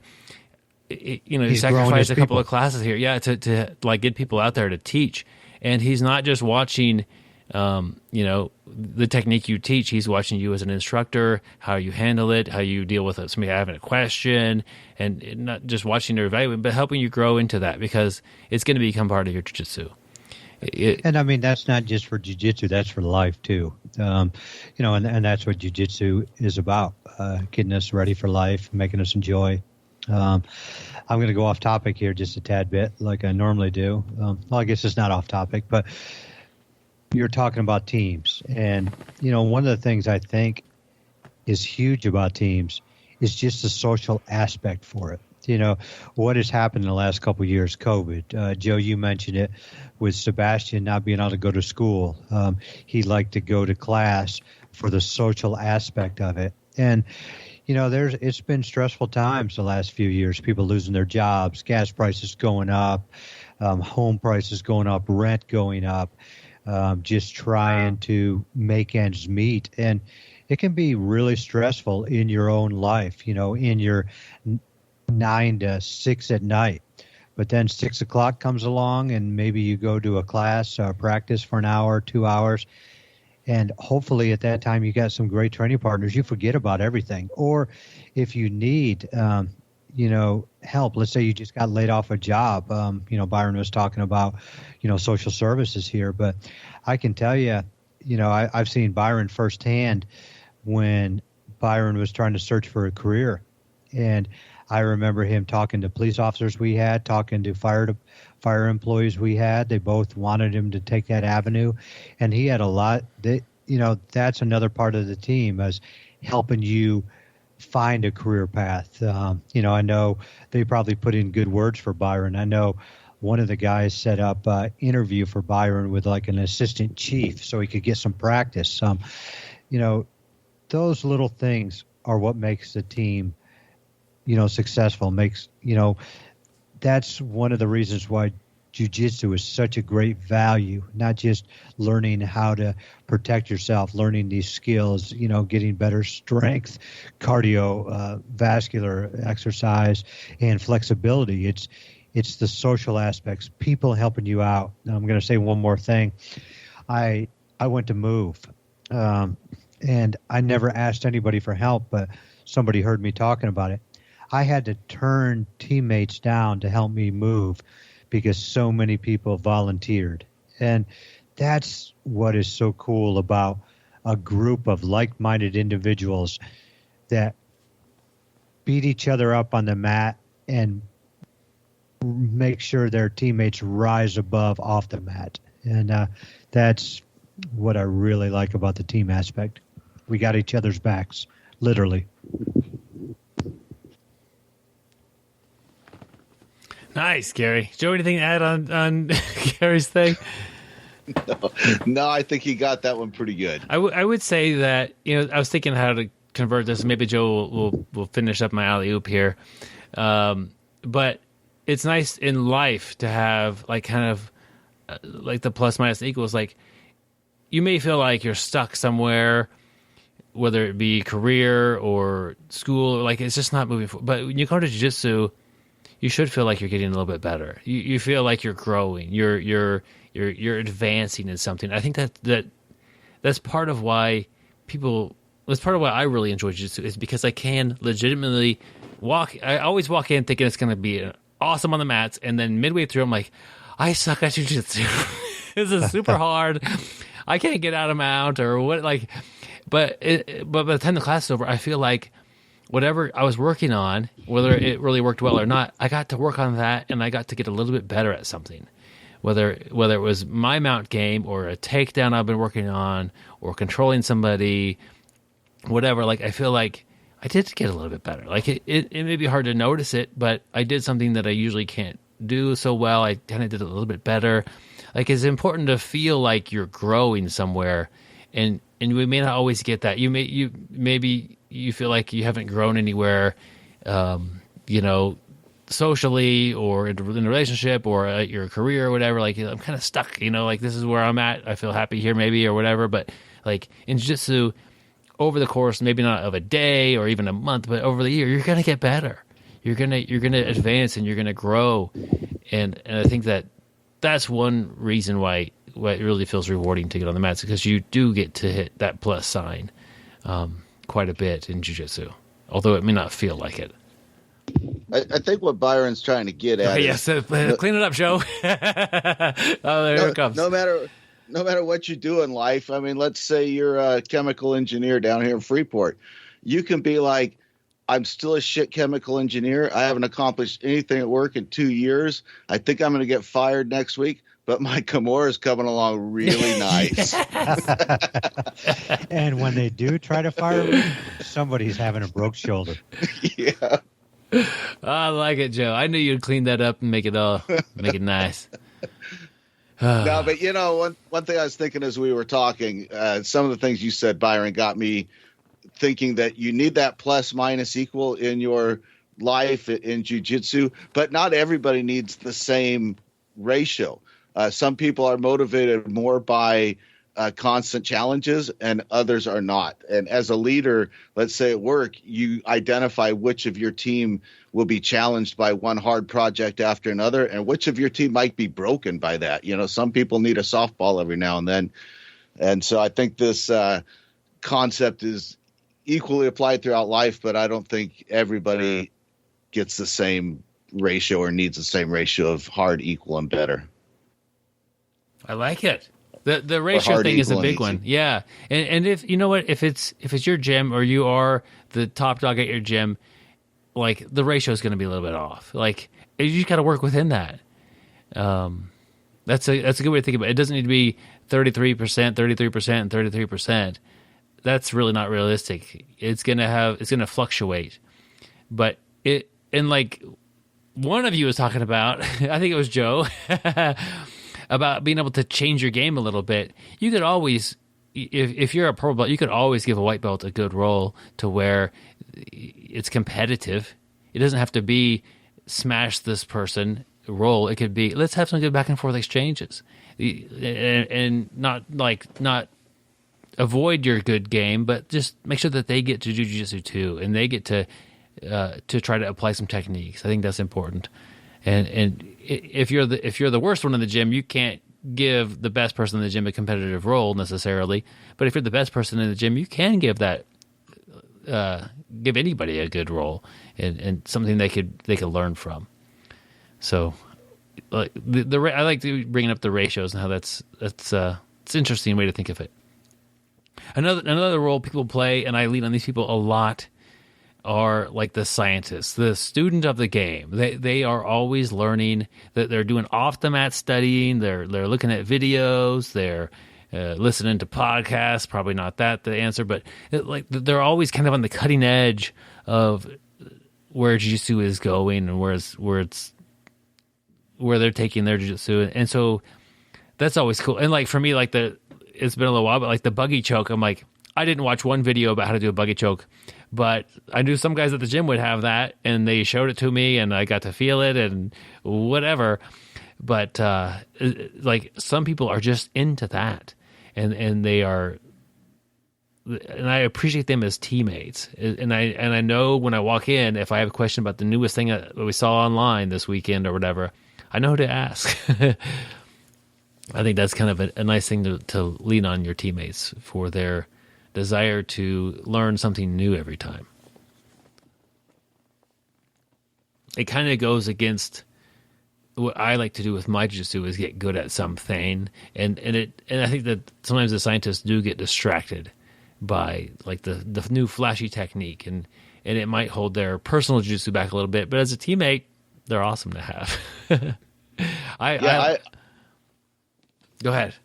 he sacrificed a couple of classes here, to like get people out there to teach. And he's not just watching, the technique you teach. He's watching you as an instructor, how you handle it, how you deal with somebody having a question, and not just watching their evaluate, but helping you grow into that, because it's going to become part of your jiu-jitsu. And that's not just for jiu-jitsu, that's for life too. And that's what jiu-jitsu is about, getting us ready for life, making us enjoy. I'm going to go off topic here just a tad bit, like I normally do. Well, I guess it's not off topic, but you're talking about teams. And, one of the things I think is huge about teams is just the social aspect for it. What has happened in the last couple of years, COVID. Joe, you mentioned it with Sebastian not being able to go to school. He liked to go to class for the social aspect of it. And, it's been stressful times the last few years, people losing their jobs, gas prices going up, home prices going up, rent going up, just trying to make ends meet. And it can be really stressful in your own life, in your 9 to 6 at night. But then 6 o'clock comes along, and maybe you go to a class or practice for an hour, 2 hours. And hopefully at that time you got some great training partners. You forget about everything. Or if you need, help, let's say you just got laid off a job. Byron was talking about, social services here. But I can tell you, I've seen Byron firsthand when Byron was trying to search for a career. And I remember him talking to police officers we had, talking to fire employees we had. They both wanted him to take that avenue. And he had a lot. that's another part of the team as helping you find a career path. I know they probably put in good words for Byron. I know one of the guys set up an interview for Byron with like an assistant chief so he could get some practice. Those little things are what makes the team, successful. That's one of the reasons why jiu-jitsu is such a great value, not just learning how to protect yourself, learning these skills, getting better strength, cardio, vascular exercise, and flexibility. It's the social aspects, people helping you out. Now, I'm going to say one more thing. I went to move, and I never asked anybody for help, but somebody heard me talking about it. I had to turn teammates down to help me move because so many people volunteered. And that's what is so cool about a group of like-minded individuals that beat each other up on the mat and make sure their teammates rise above off the mat. And that's what I really like about the team aspect. We got each other's backs, literally. Nice, Gary. Joe, anything to add on Gary's thing? No, I think he got that one pretty good. I would say that, I was thinking how to convert this. Maybe Joe will finish up my alley-oop here. But it's nice in life to have like kind of like the plus minus equals. Like you may feel like you're stuck somewhere, whether it be career or school, or like it's just not moving forward. But when you come to jiu-jitsu, you should feel like you're getting a little bit better. You feel like you're growing. You're advancing in something. I think that's part of why that's part of why I really enjoy jiu-jitsu is because I can legitimately walk. I always walk in thinking it's going to be awesome on the mats, and then midway through, I'm like, I suck at jiu-jitsu. This is super hard. I can't get out of mount or what. Like, but by the time the class is over, I feel like whatever I was working on, whether it really worked well or not, I got to work on that, and I got to get a little bit better at something. Whether it was my mount game or a takedown I've been working on or controlling somebody, whatever. Like I feel like I did get a little bit better. Like it may be hard to notice it, but I did something that I usually can't do so well. I kind of did it a little bit better. Like it's important to feel like you're growing somewhere, and we may not always get that. Maybe you feel like you haven't grown anywhere, socially or in a relationship or at your career or whatever. Like I'm kind of stuck. Like this is where I'm at. I feel happy here maybe or whatever. But like in jiu-jitsu, over the course, maybe not of a day or even a month, but over the year, you're gonna get better. You're gonna advance and you're gonna grow, and I think that's one reason why it really feels rewarding to get on the mats, because you do get to hit that plus sign quite a bit in jiu-jitsu, although it may not feel like it. I think what Byron's trying to get at yes, clean it up, Joe. There it comes. No matter what you do in life, I mean, let's say you're a chemical engineer down here in Freeport. You can be like, I'm still a shit chemical engineer. I haven't accomplished anything at work in 2 years. I think I'm going to get fired next week, but my Kimura is coming along really nice. And when they do try to fire me, somebody's having a broke shoulder. Yeah. I like it, Joe. I knew you'd clean that up and make it nice. No, but one thing I was thinking as we were talking, some of the things you said, Byron, got me thinking that you need that plus minus equal in your life in jiu-jitsu, but not everybody needs the same ratio. Some people are motivated more by constant challenges and others are not. And as a leader, let's say at work, you identify which of your team will be challenged by one hard project after another and which of your team might be broken by that. Some people need a softball every now and then. And so I think this concept is equally applied throughout life, but I don't think everybody gets the same ratio or needs the same ratio of hard, equal, and better. I like it. The ratio thing is a big one. Yeah. And if you know what, if it's your gym or you are the top dog at your gym, like the ratio is going to be a little bit off. Like you just got to work within that. That's a good way to think about it. It doesn't need to be 33%, 33%, and 33%. That's really not realistic. It's gonna fluctuate. But like one of you was talking about, I think it was Joe, about being able to change your game a little bit. You could always, if you're a purple belt, you could always give a white belt a good role to where it's competitive. It doesn't have to be smash this person role. It could be, let's have some good back and forth exchanges, and not avoid your good game, but just make sure that they get to jiu-jitsu too, and they get to try to apply some techniques. I think that's important. And if you're the worst one in the gym, you can't give the best person in the gym a competitive role necessarily. But if you're the best person in the gym, you can give anybody a good role and something they could learn from. So, like I like to bringing up the ratios and how that's it's an interesting way to think of it. Another role people play, and I lean on these people a lot, are like the scientists, the student of the game. They are always learning. That they're doing off the mat studying. They're looking at videos. They're listening to podcasts. Probably not the answer, but they're always kind of on the cutting edge of where jiu-jitsu is going and where they're taking their jiu-jitsu. And so that's always cool. And like for me, like it's been a little while, but like the buggy choke, I'm like, I didn't watch one video about how to do a buggy choke, but I knew some guys at the gym would have that, and they showed it to me, and I got to feel it and whatever. But like some people are just into that, and they are, and I appreciate them as teammates. And I know when I walk in, if I have a question about the newest thing that we saw online this weekend or whatever, I know who to ask. I think that's kind of a nice thing to lean on your teammates for their desire to learn something new every time. It kind of goes against what I like to do with my jiu-jitsu, is get good at something, and I think that sometimes the scientists do get distracted by like the new flashy technique, and it might hold their personal jiu-jitsu back a little bit, but as a teammate, they're awesome to have. Go ahead.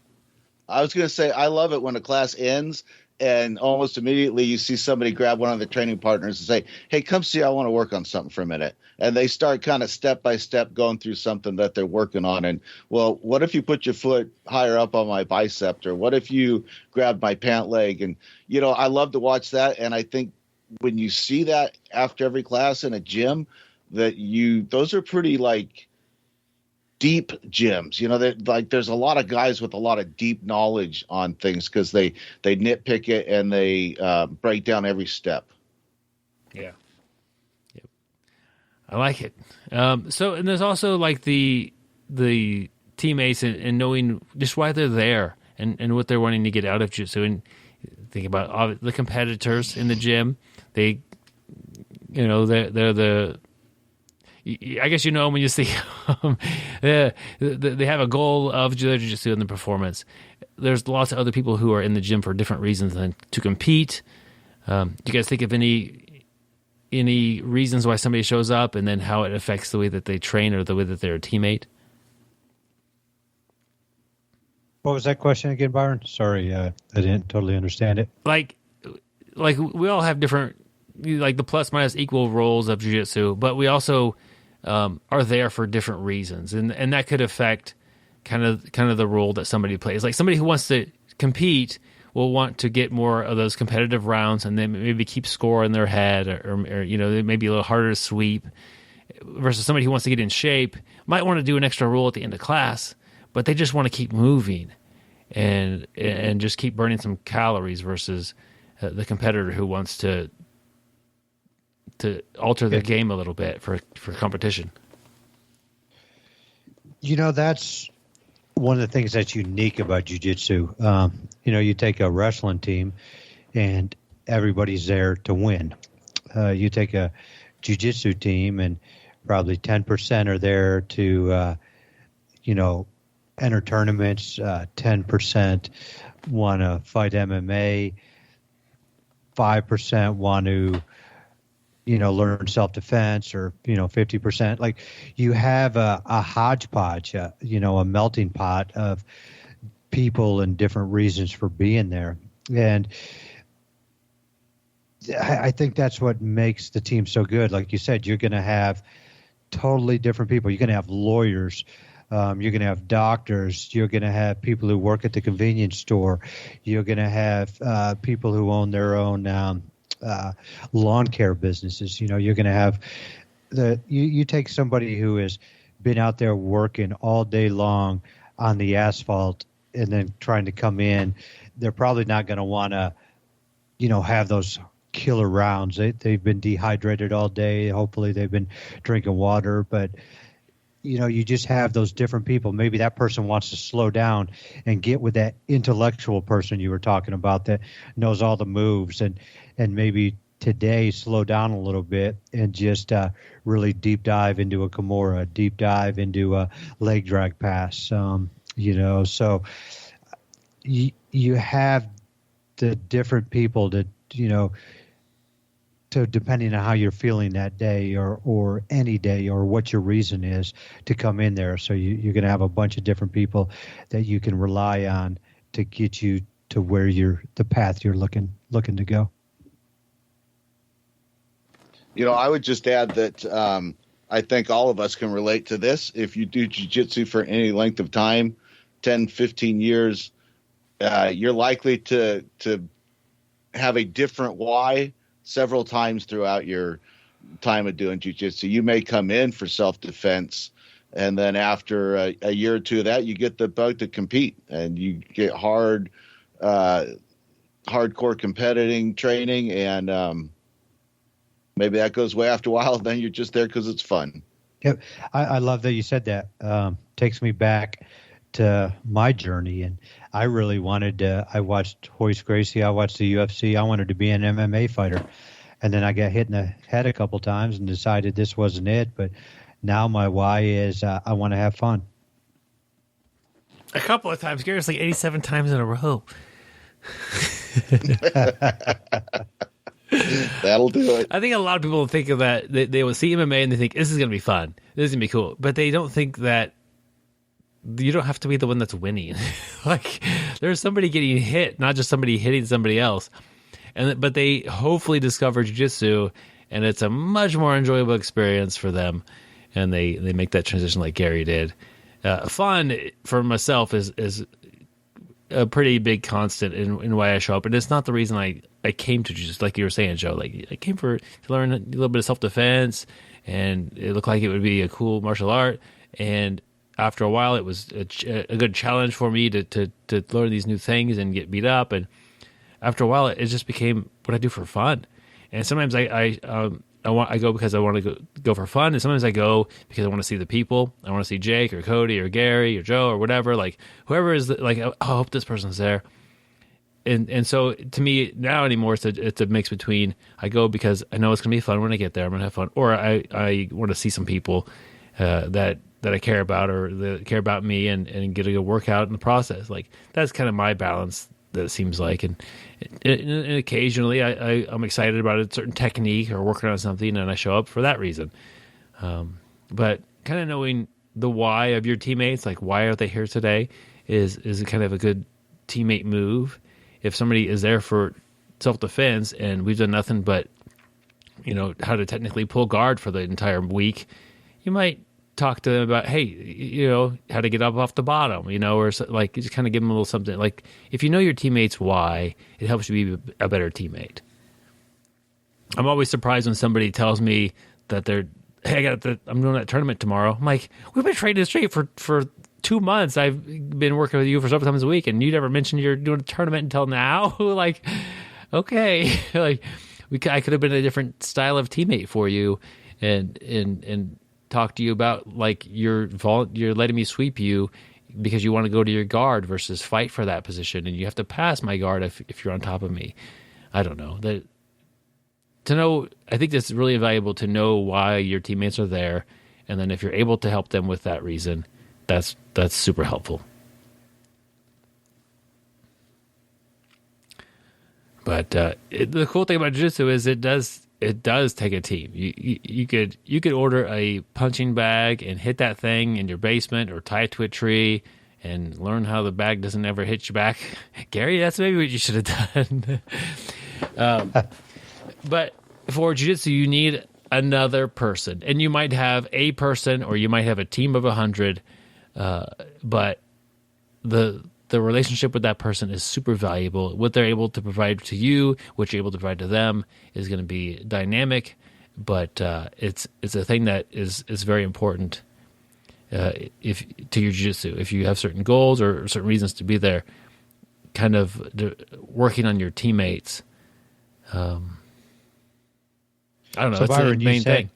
I was going to say, I love it when a class ends and almost immediately you see somebody grab one of the training partners and say, hey, come see, I want to work on something for a minute. And they start kind of step by step going through something that they're working on. And, well, what if you put your foot higher up on my bicep? Or what if you grab my pant leg? And, I love to watch that. And I think when you see that after every class in a gym, those are pretty like deep gyms, that like there's a lot of guys with a lot of deep knowledge on things because they nitpick it and they break down every step. Yeah. Yep. I like it. So, and there's also like the teammates and knowing just why they're there and what they're wanting to get out of jiu-jitsu. And think about the competitors in the gym. They're the, I guess when you see them, they have a goal of their jiu-jitsu and the performance. There's lots of other people who are in the gym for different reasons than to compete. Do you guys think of any reasons why somebody shows up, and then how it affects the way that they train or the way that they're a teammate? What was that question again, Byron? Sorry, I didn't totally understand it. Like we all have different, like the plus minus equal roles of jiu-jitsu, but we also are there for different reasons, and that could affect kind of the role that somebody plays. Like somebody who wants to compete will want to get more of those competitive rounds, and then maybe keep score in their head, or they may be a little harder to sweep. Versus somebody who wants to get in shape might want to do an extra roll at the end of class, but they just want to keep moving and just keep burning some calories. Versus the competitor who wants to alter their game a little bit for competition. That's one of the things that's unique about jiu-jitsu. You take a wrestling team and everybody's there to win. You take a jiu-jitsu team and probably 10% are there to, enter tournaments. 10% want to fight MMA. 5% want to learn self-defense, or 50%. Like you have a hodgepodge, a melting pot of people and different reasons for being there. And I think that's what makes the team so good. Like you said, you're going to have totally different people. You're going to have lawyers. You're going to have doctors. You're going to have people who work at the convenience store. You're going to have people who own their own lawn care businesses. You know, you're going to have you take somebody who has been out there working all day long on the asphalt and then trying to come in. They're probably not going to want to, have those killer rounds. They've been dehydrated all day. Hopefully they've been drinking water, but you just have those different people. Maybe that person wants to slow down and get with that intellectual person you were talking about that knows all the moves, and maybe today slow down a little bit and just really deep dive into a Kimura, deep dive into a leg drag pass. So you have the different people that, to depending on how you're feeling that day or any day or what your reason is to come in there. So you're going to have a bunch of different people that you can rely on to get you to where the path you're looking to go. I would just add that I think all of us can relate to this. If you do jiu-jitsu for any length of time, 10, 15 years, you're likely to have a different why several times throughout your time of doing jiu-jitsu. You may come in for self-defense, and then after a year or two of that, you get the bug to compete, and you get hardcore competing training, and maybe that goes away after a while. Then you're just there because it's fun. Yep, I love that you said that. Takes me back to my journey, and I really wanted to. I watched Royce Gracie. I watched the UFC. I wanted to be an MMA fighter, and then I got hit in the head a couple times and decided this wasn't it. But now my why is I want to have fun. A couple of times, Gary's like 87 times in a row. That'll do it. I think a lot of people think of that. They will see MMA and they think this is going to be fun. This is going to be cool. But they don't think that you don't have to be the one that's winning. Like there's somebody getting hit, not just somebody hitting somebody else. But they hopefully discover jiu-jitsu, and it's a much more enjoyable experience for them. And they make that transition like Gary did. Fun for myself is a pretty big constant in why I show up. And it's not the reason I came to jiu-jitsu, like you were saying, Joe. Like I came to learn a little bit of self-defense, and it looked like it would be a cool martial art. And after a while, it was a good challenge for me to learn these new things and get beat up. And after a while, it just became what I do for fun. And sometimes I go because I want to go for fun, and sometimes I go because I want to see the people. I want to see Jake or Cody or Gary or Joe or whatever, like whoever is like. Oh, I hope this person's there. And so to me now anymore, it's a mix between I go because I know it's gonna be fun when I get there. I'm gonna have fun, or I want to see some people that I care about or that care about me and get a good workout in the process. Like that's kind of my balance that it seems like. And occasionally I'm excited about a certain technique or working on something, and I show up for that reason. But kind of knowing the why of your teammates, like why are they here today, is kind of a good teammate move. If somebody is there for self-defense and we've done nothing but, how to technically pull guard for the entire week, you might talk to them about, hey, how to get up off the bottom, or like just kind of give them a little something. Like if you know your teammates why, it helps you be a better teammate. I'm always surprised when somebody tells me that hey, I'm doing that tournament tomorrow. I'm like, we've been training straight for 2 months. I've been working with you for several times a week, and you never mentioned you're doing a tournament until now. Like, okay, like I could have been a different style of teammate for you, and talk to you about like you're letting me sweep you because you want to go to your guard versus fight for that position, and you have to pass my guard if you're on top of me. I don't know that. To know, I think it's really valuable to know why your teammates are there, and then if you're able to help them with that reason, that's super helpful. But the cool thing about jiu-jitsu is it does take a team. You could order a punching bag and hit that thing in your basement or tie it to a tree and learn how the bag doesn't ever hit you back. Gary, that's maybe what you should have done. But for jiu-jitsu, you need another person, and you might have a person or you might have a team of 100, but the relationship with that person is super valuable. What they're able to provide to you, what you're able to provide to them, is going to be dynamic, but it's a thing that is very important if to your jiu-jitsu. If you have certain goals or certain reasons to be there, kind of working on your teammates. I don't know. So It's Byron, the main thing.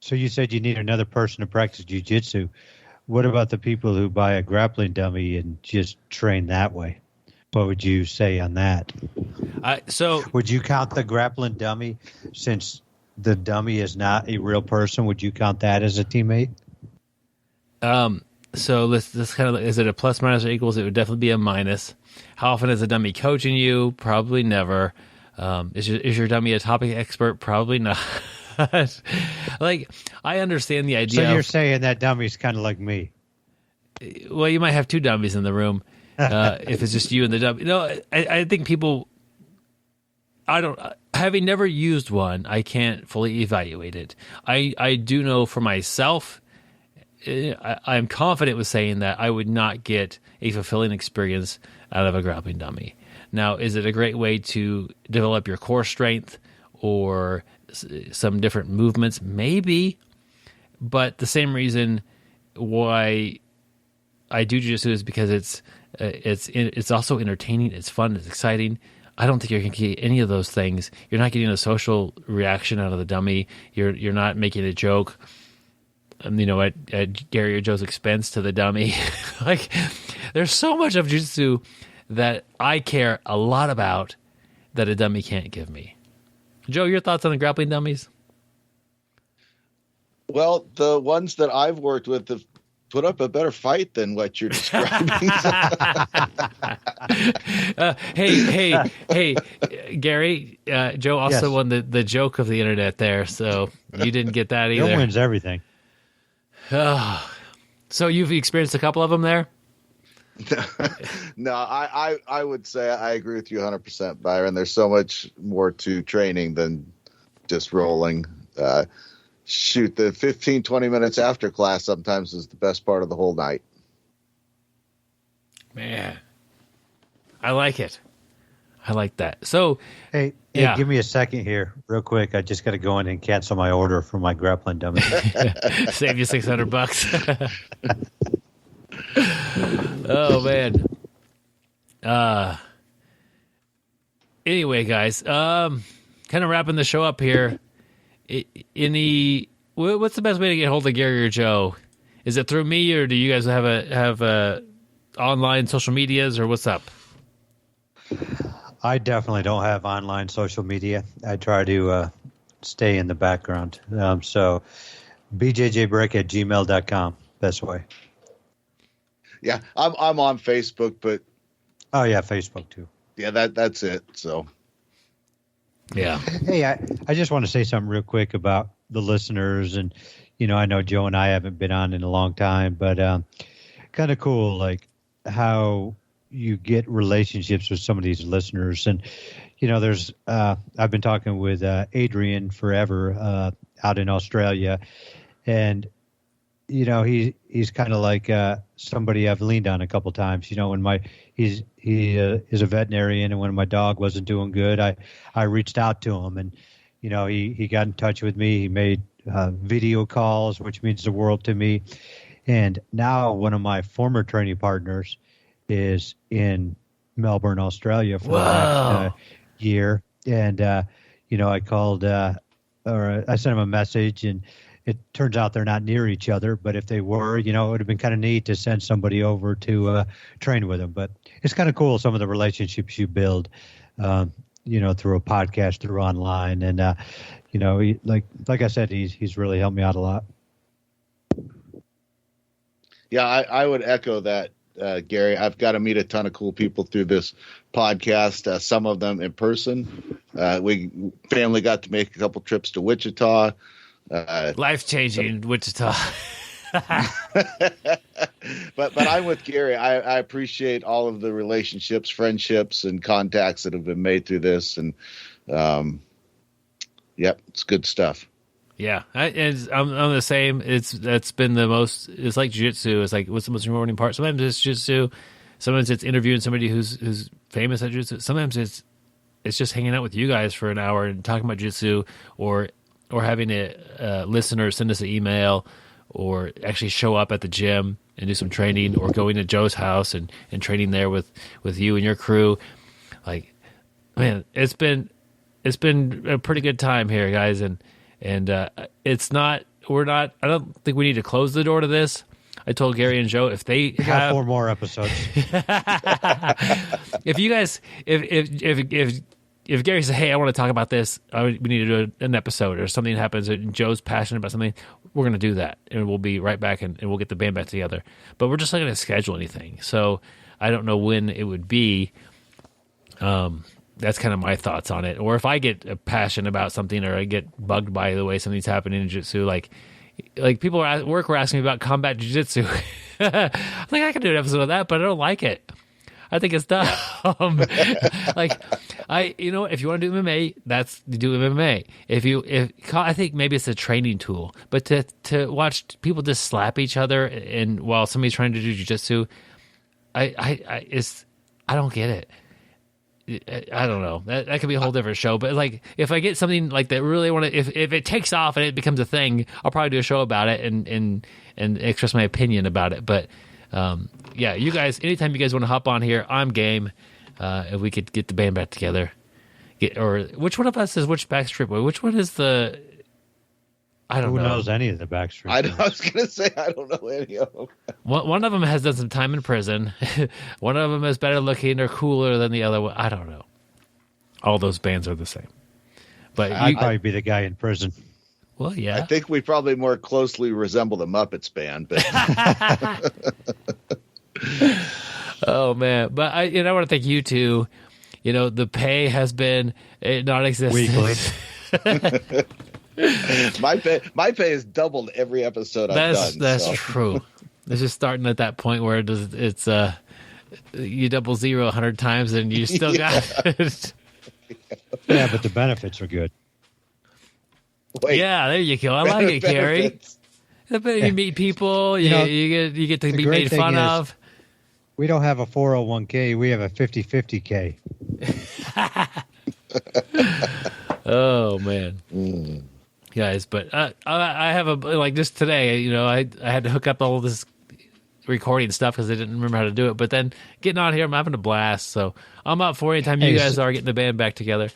So you said you need another person to practice jiu-jitsu. What about the people who buy a grappling dummy and just train that way? What would you say on that? Would you count the grappling dummy, since the dummy is not a real person? Would you count that as a teammate? So this kind of, is it a plus, minus, or equals? It would definitely be a minus. How often is a dummy coaching you? Probably never. Is your dummy a topic expert? Probably not. Like, I understand the idea. So you're saying that dummy's kind of like me. Well, you might have two dummies in the room if it's just you and the dummy. No, I think people. Having never used one, I can't fully evaluate it. I do know for myself. I'm confident with saying that I would not get a fulfilling experience out of a grappling dummy. Now, is it a great way to develop your core strength or some different movements? Maybe, but the same reason why I do jiu-jitsu is because it's also entertaining, it's fun, it's exciting. I don't think you're going to get any of those things. You're not getting a social reaction out of the dummy. You're not making a joke, at Gary or Joe's expense to the dummy. Like, there's so much of jiu-jitsu that I care a lot about that a dummy can't give me. Joe, your thoughts on the grappling dummies? Well, the ones that I've worked with have put up a better fight than what you're describing. Hey, Gary, Joe also won the joke of the internet there, so you didn't get that either. Joe wins everything. So you've experienced a couple of them there? No, I would say I agree with you 100%, Byron. There's so much more to training than just rolling. Shoot, the 15, 20 minutes after class sometimes is the best part of the whole night. Man, I like it. I like that. So, hey, give me a second here, real quick. I just got to go in and cancel my order for my grappling dummy. Save you $600. Oh man. Anyway, guys, kind of wrapping the show up here. What's the best way to get hold of Gary or Joe? Is it through me, or do you guys have online social medias, or what's up? I definitely don't have online social media. I try to stay in the background. So BjjBrick@gmail.com, best way. Yeah, I'm on Facebook, but oh yeah, Facebook too. Yeah, that's it. So yeah. Hey, I just want to say something real quick about the listeners, and I know Joe and I haven't been on in a long time, but kind of cool, like how you get relationships with some of these listeners. And there's I've been talking with Adrian forever out in Australia, and he's kind of like somebody I've leaned on a couple times. When he is a veterinarian, and when my dog wasn't doing good, I reached out to him, and he got in touch with me. He made video calls, which means the world to me. And now one of my former training partners is in Melbourne, Australia for the next year, and I called or I sent him a message, and it turns out they're not near each other, but if they were, it would have been kind of neat to send somebody over to train with them. But it's kind of cool, some of the relationships you build, through a podcast, through online. And, like I said, he's really helped me out a lot. Yeah, I would echo that, Gary. I've got to meet a ton of cool people through this podcast, some of them in person. We family got to make a couple trips to Wichita. Life-changing Wichita. but I'm with Gary. I appreciate all of the relationships, friendships, and contacts that have been made through this, and yep, it's good stuff. Yeah, I'm the same. That's been the most. It's like jiu-jitsu. It's like, what's the most rewarding part? Sometimes it's jiu-jitsu. Sometimes it's interviewing somebody who's famous at jiu-jitsu. Sometimes it's just hanging out with you guys for an hour and talking about jiu-jitsu, or having a listener send us an email, or actually show up at the gym and do some training, or going to Joe's house and training there with you and your crew. Like, man, it's been a pretty good time here, guys, and it's not. I don't think we need to close the door to this. I told Gary and Joe, if they got 4 more episodes. If you guys, if Gary says, "Hey, I want to talk about this. We need to do an episode," or something happens and Joe's passionate about something, we're going to do that, and we'll be right back, and we'll get the band back together. But we're just not going to schedule anything, so I don't know when it would be. That's kind of my thoughts on it. Or if I get passionate about something, or I get bugged by the way something's happening in jiu-jitsu, like people at work were asking me about combat jiu-jitsu. I'm like, I can do an episode of that, but I don't like it. I think it's dumb. Like, if you want to do MMA, you do MMA. I think maybe it's a training tool, but to watch people just slap each other and while somebody's trying to do jiu-jitsu, I don't get it. I don't know. That could be a whole different show. But like, if I get something like that, really want to, if it takes off and it becomes a thing, I'll probably do a show about it and express my opinion about it. But yeah, you guys, anytime you guys want to hop on here, I'm game. If we could get the band back together, or which one of us is which Backstreet Boy? Which one is the? I don't know. Who knows any of the Backstreet? I was going to say I don't know any of them. One of them has done some time in prison. One of them is better looking or cooler than the other one. I don't know. All those bands are the same. But I'd probably be the guy in prison. Well, yeah. I think we probably more closely resemble the Muppets band, but oh man! But I want to thank you two. The pay has been non-existent. Weekly. my pay has doubled every episode I've done. That's true. It's just starting at that point where it's you double zero 100 times and you still got it. Yeah, but the benefits are good. Wait, yeah, there you go. I like it, Gary. You meet people. You get to be made fun of. We don't have a 401k. We have a 50-50k. Oh man. Guys, but I have just today, I had to hook up all this recording stuff because I didn't remember how to do it. But then getting on here, I'm having a blast. So I'm up for anytime you guys are getting the band back together.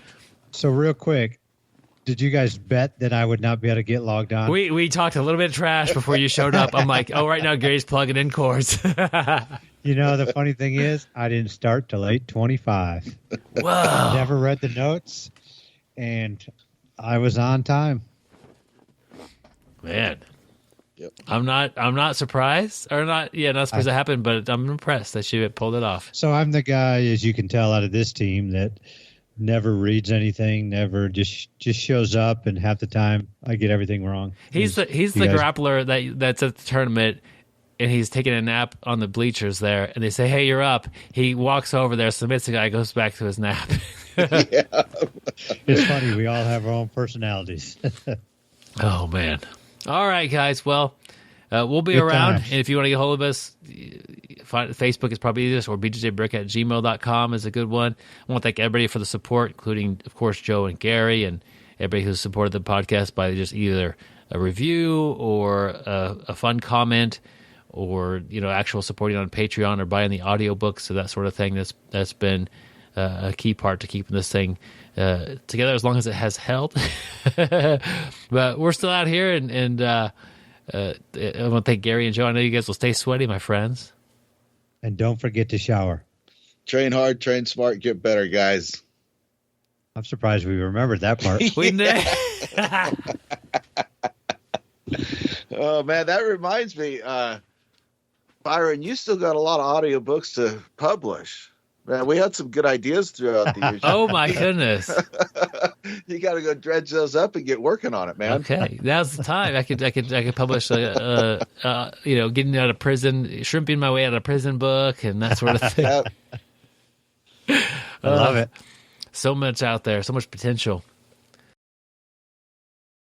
So real quick, did you guys bet that I would not be able to get logged on? We talked a little bit of trash before you showed up. I'm like, oh, right now Gary's plugging in cords. The funny thing is, I didn't start till 8:25. Whoa! Never read the notes, and I was on time. Man, yep. I'm not surprised, or not surprised it happened, but I'm impressed that she pulled it off. So I'm the guy, as you can tell, out of this team that never reads anything, never just shows up, and half the time I get everything wrong. He's the grappler that's at the tournament, and he's taking a nap on the bleachers there, and they say, "Hey, you're up." He walks over there, submits the guy, goes back to his nap. Yeah. It's funny. We all have our own personalities. Oh man. All right, guys. Well, we'll be Good around. times. And if you want to get hold of us, Facebook is probably easiest, or BjjBrick@gmail.com is a good one. I want to thank everybody for the support, including, of course, Joe and Gary, and everybody who's supported the podcast by just either a review or a fun comment, or actual supporting on Patreon or buying the audiobooks, so that sort of thing. That's been a key part to keeping this thing together as long as it has held. But we're still out here, and I want to thank Gary and Joe. I know you guys will stay sweaty, my friends. And don't forget to shower. Train hard, train smart, get better, guys. I'm surprised we remembered that part. We did. Oh man, that reminds me, Byron, you still got a lot of audiobooks to publish. Man, we had some good ideas throughout the years. Oh my goodness. You got to go dredge those up and get working on it, man. Okay, now's the time. I could publish getting out of prison, shrimping my way out of prison book and that sort of thing. I love it. So much out there, so much potential.